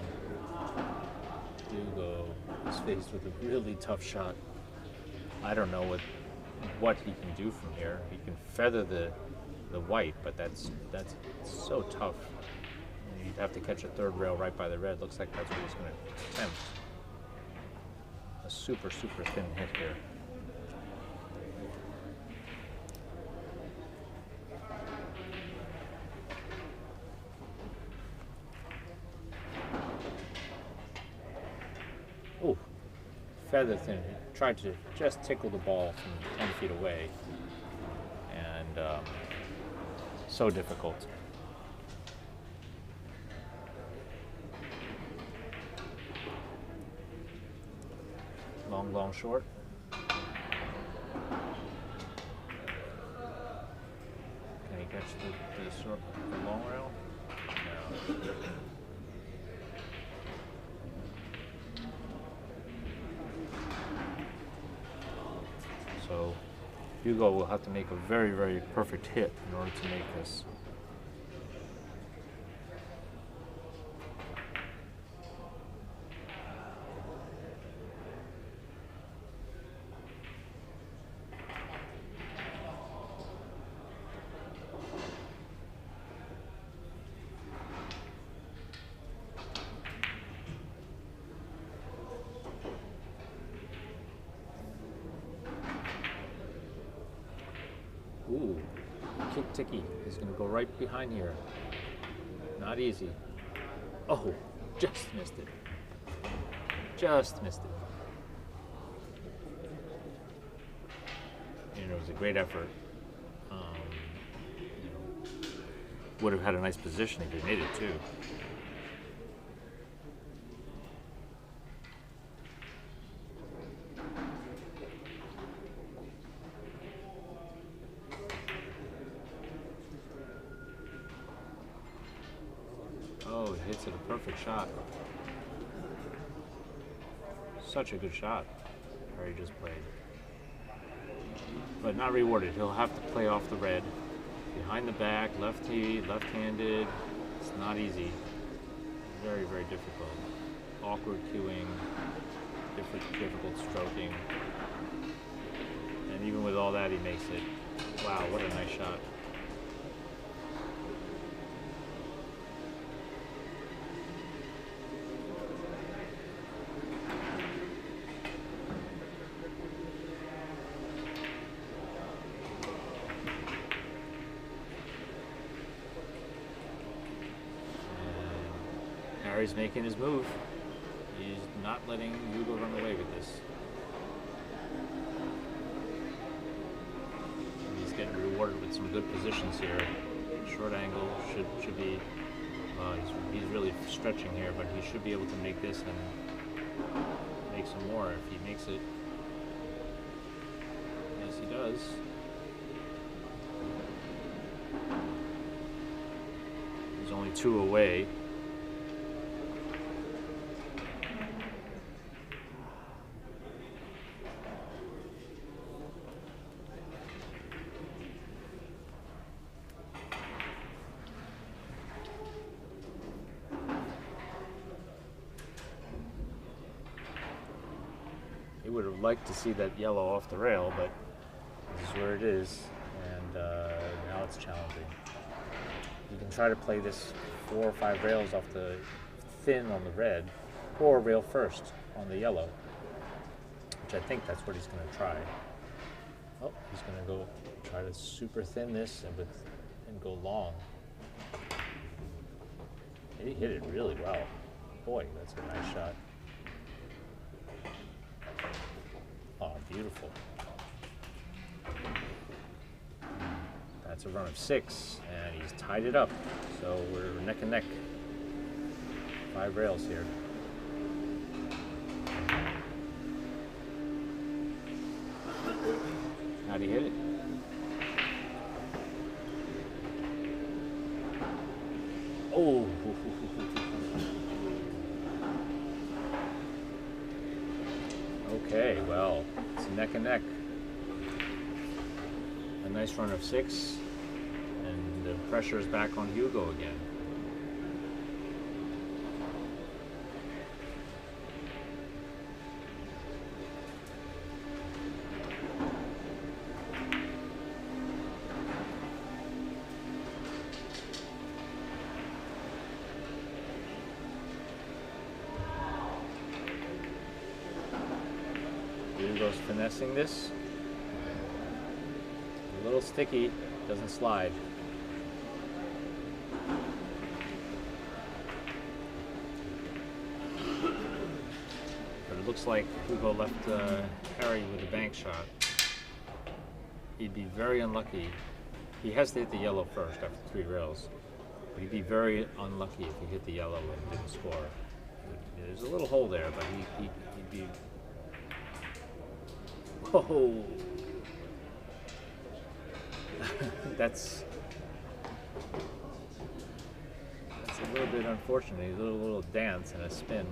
Hugo is faced with a really tough shot. I don't know what he can do from here. He can feather the white, but that's so tough. You'd have to catch a third rail right by the red. Looks like that's what he's going to attempt. A super, super thin hit here. Oh, feather thin. Tried to just tickle the ball from 10 feet away. And so difficult. Long, long, short. Can he catch the long rail? No. So Hugo will have to make a very, very perfect hit in order to make this. Ooh, kick ticky. He's going to go right behind here. Not easy. Oh, just missed it. Just missed it. And it was a great effort. Would have had a nice position if he made it too. Oh, he hits it a perfect shot. Such a good shot. Harry just played. But not rewarded. He'll have to play off the red. Behind the back, lefty, left-handed. It's not easy. Very, very difficult. Awkward cueing. Difficult stroking. And even with all that, he makes it. Wow, what a nice shot. Harry's making his move. He's not letting Hugo run away with this. He's getting rewarded with some good positions here. Short angle should be. He's really stretching here, but he should be able to make this and make some more if he makes it. Yes, he does. He's only 2 away. He would have liked to see that yellow off the rail, but this is where it is, and now it's challenging. You can try to play this 4 or 5 rails off the thin on the red, or rail first on the yellow, which I think that's what he's going to try. Oh, he's going to go try to super thin this and go long. He hit it really well. Boy, that's a nice shot. Oh, beautiful. That's a run of 6, and he's tied it up. So we're neck and neck. 5 rails here. How'd he hit it? Oh. Okay, well, it's neck and neck. a nice run of 6, and the pressure is back on Hugo again. Hugo's finessing this. A little sticky, doesn't slide. But it looks like Hugo left Harry with a bank shot. He'd be very unlucky. He has to hit the yellow first after 3 rails. But he'd be very unlucky if he hit the yellow and didn't score. There's a little hole there, but he'd be... Whoa! That's a little bit unfortunate. A little dance and a spin.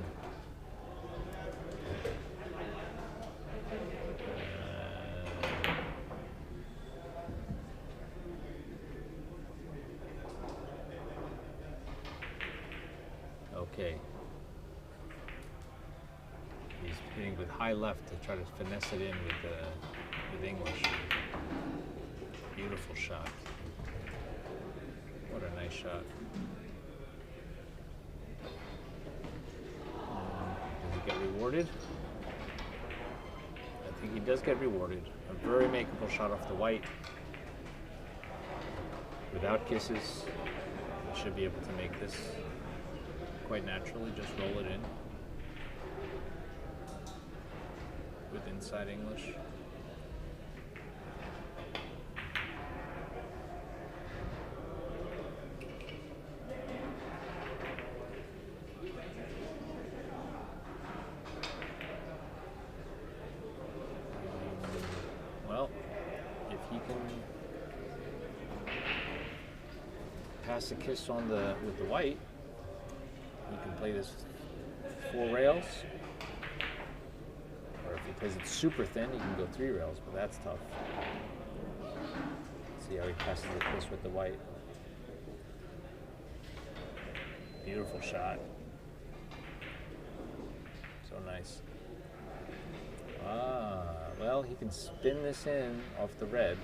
Okay. He's hitting with high left to try to finesse it in with English. Beautiful shot. What a nice shot. Does he get rewarded? I think he does get rewarded. A very makeable shot off the white. Without kisses, he should be able to make this quite naturally. Just roll it in with inside English. Well, if he can pass a kiss on with the white, he can play this 4 rails. Or if he plays it super thin, he can go 3 rails, but that's tough. See how he passes the kiss with the white. Beautiful shot. So nice. Well, he can spin this in off the red.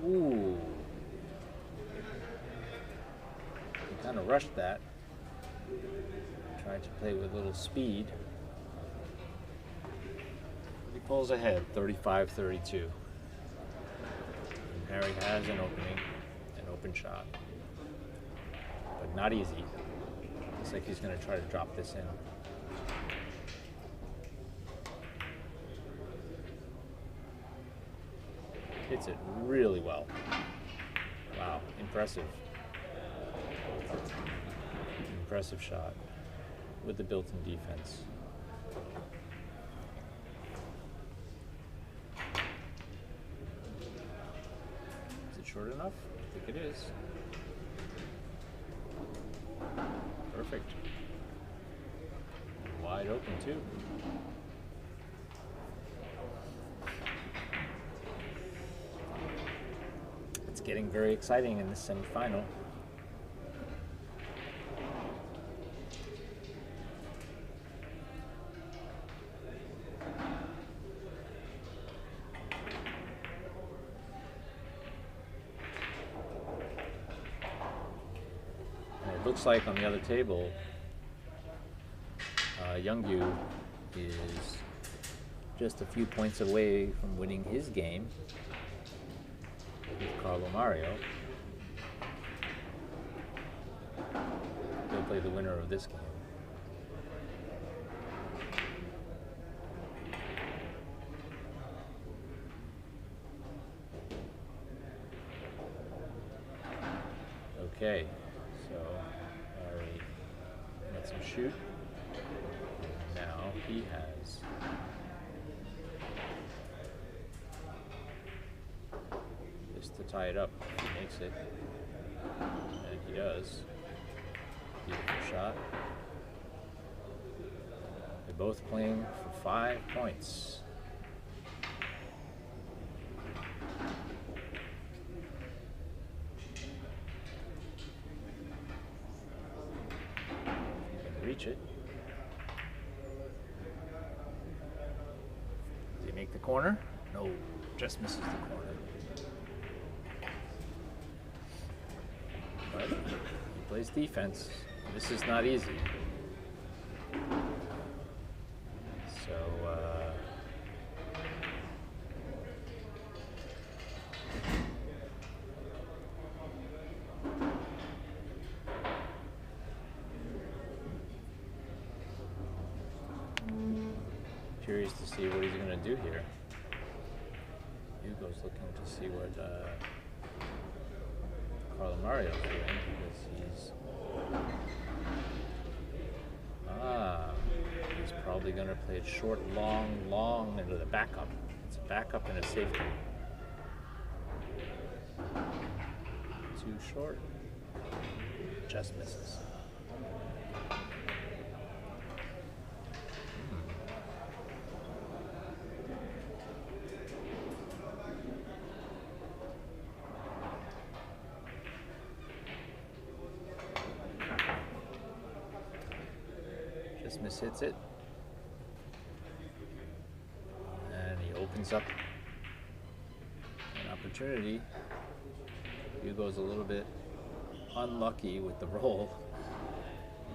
Ooh. He kind of rushed that. Tried to play with a little speed. He pulls ahead, 35-32. And Harry has an open shot. But not easy. Looks like he's going to try to drop this in. Hits it really well. Wow, impressive. Impressive shot with the built-in defense. Is it short enough? I think it is. Perfect. Wide open too. It's getting very exciting in this semifinal. It looks like on the other table, Youngyu is just a few points away from winning his game with Carlo Mario. He'll play the winner of this game. Okay, so Harry lets him shoot. Now he has this to tie it up if he makes it. And he does. Beautiful shot. They're both playing for 5 points. Reach it. Does he make the corner? No, just misses the corner. But he plays defense. This is not easy. So, curious to see what he's going to do here. Hugo's looking to see what Carlo Mario's doing because he's probably going to play it short, long into the backup. It's a backup and a safety. Too short. Just misses. Mishits it, and he opens up an opportunity. Hugo's a little bit unlucky with the roll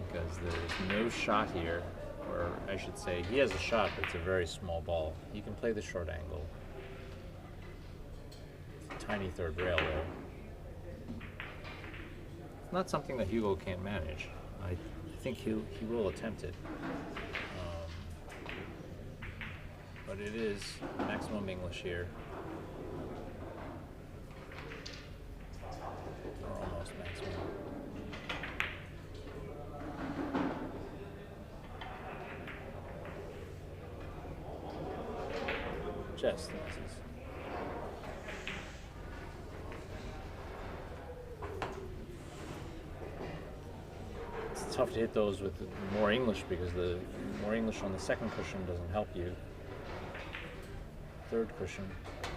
because there's no shot here, or I should say he has a shot, but it's a very small ball. He can play the short angle. It's a tiny third rail though. It's not something that Hugo can't manage. I think he will attempt it, but it is maximum English here, or almost maximum. Just misses. It's tough to hit those with more English because the more English on the second cushion doesn't help you. Third cushion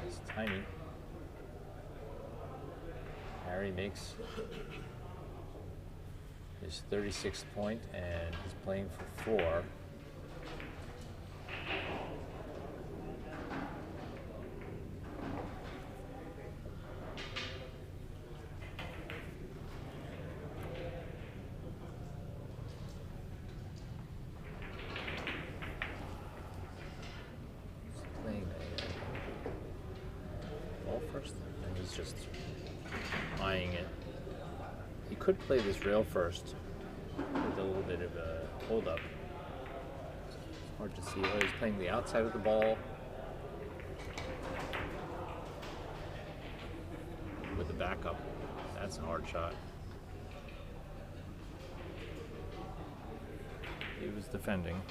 is tiny. Harry makes his 36th point and he's playing for 4. Just eyeing it. He could play this rail first with a little bit of a hold up. It's hard to see. Oh, he's playing the outside of the ball with the backup. That's a hard shot. He was defending.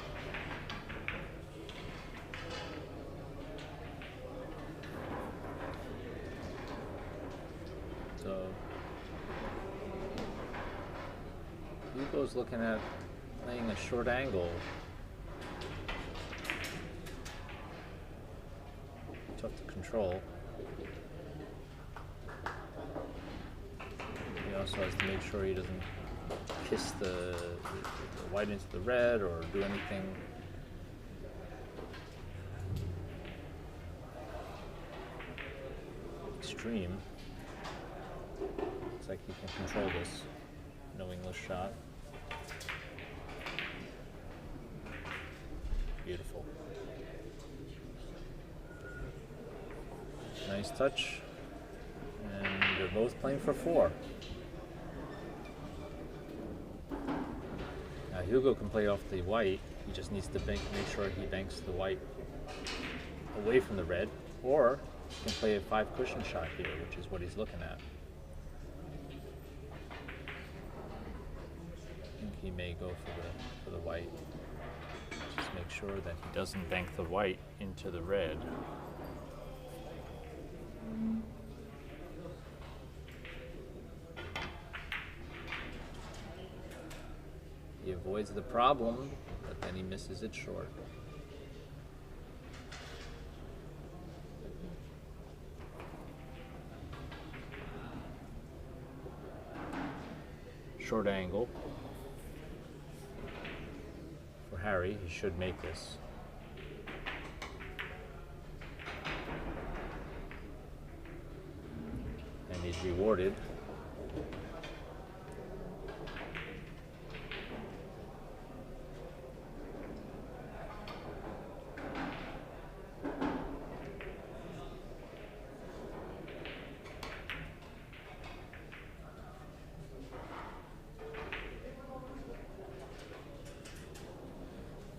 So Hugo's looking at playing a short angle. Tough to control. He also has to make sure he doesn't kiss the white into the red or do anything. Extreme. Looks like he can control this. No English shot. Beautiful. Nice touch. And they're both playing for 4. Now Hugo can play off the white. He just needs to make sure he banks the white away from the red, or he can play a 5 cushion shot here, which is what he's looking at. I think he may go for the white. Just make sure that he doesn't bank the white into the red. avoids the problem, but then he misses it short. Short angle for Harry. He should make this. And he's rewarded.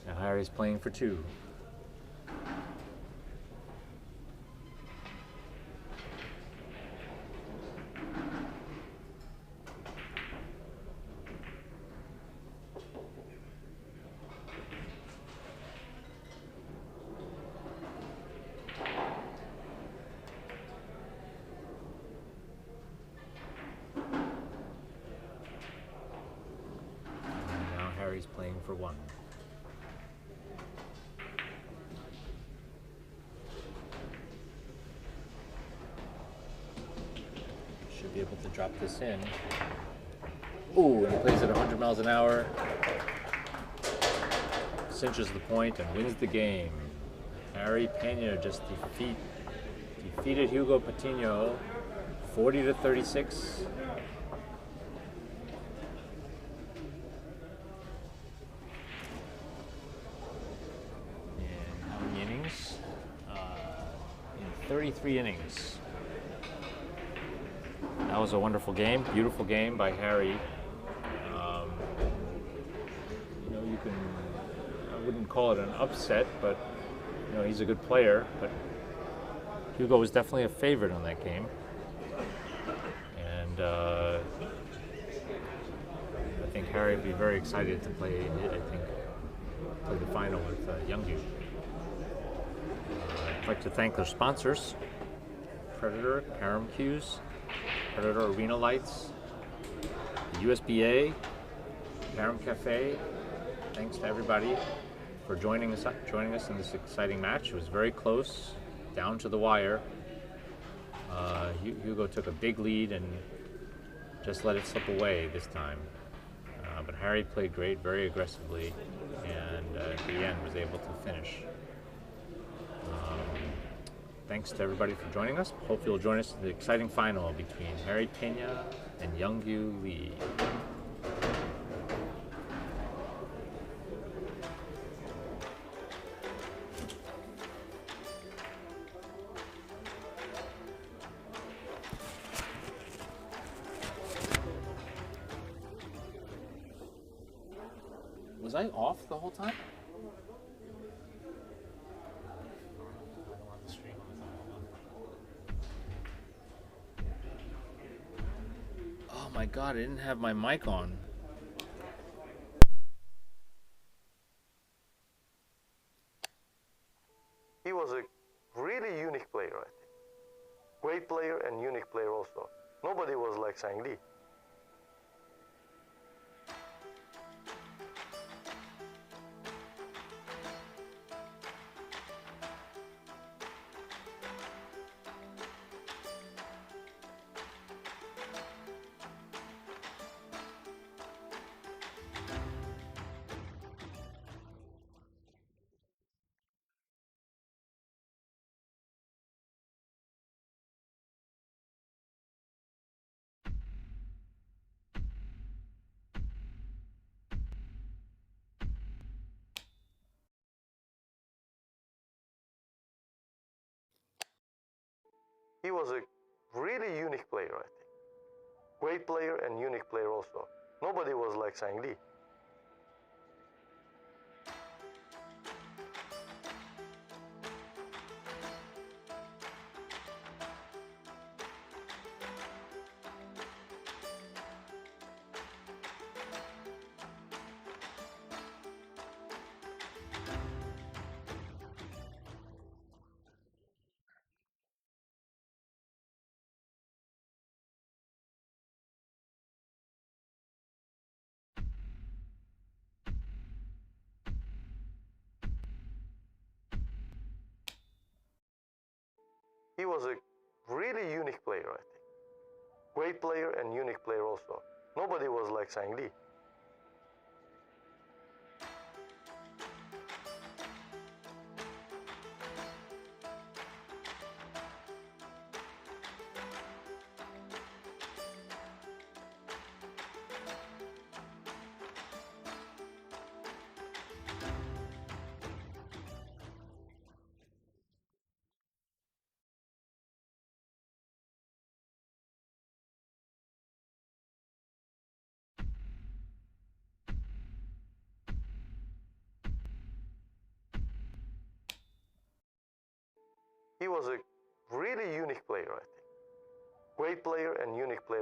Now Harry's playing for two. And now Harry's playing for one. Should be able to drop this in. Ooh, and he plays at 100 miles an hour. Cinches the point and wins the game. Harry Pena just defeated Hugo Patino 40-36. In how many innings? In 33 innings. That was a wonderful game, beautiful game by Harry. I wouldn't call it an upset, but he's a good player. But Hugo was definitely a favorite on that game, and I think Harry would be very excited to play. Play the final with Youngju. I'd like to thank their sponsors: Predator, CRM Cues, Predator Arena Lights, the USBA, CRM Cafe. Thanks to everybody for joining us in this exciting match. It was very close, down to the wire. Hugo took a big lead and just let it slip away this time. But Harry played great, very aggressively, and at the end was able to finish. Thanks to everybody for joining us. Hope you'll join us in the exciting final between Harry Pena and Youngju Lee. Was I off the whole time? Oh my god, I didn't have my mic on. He was a really unique player, I think. Great player and unique player also. Nobody was like Sang Lee. He was a really unique player, I think. Great player and unique player also. Nobody was like Sang Lee. He was a really unique player, I think. Great player and unique player also. Nobody was like Sang Lee. He was a really unique player, I think. Great player and unique player.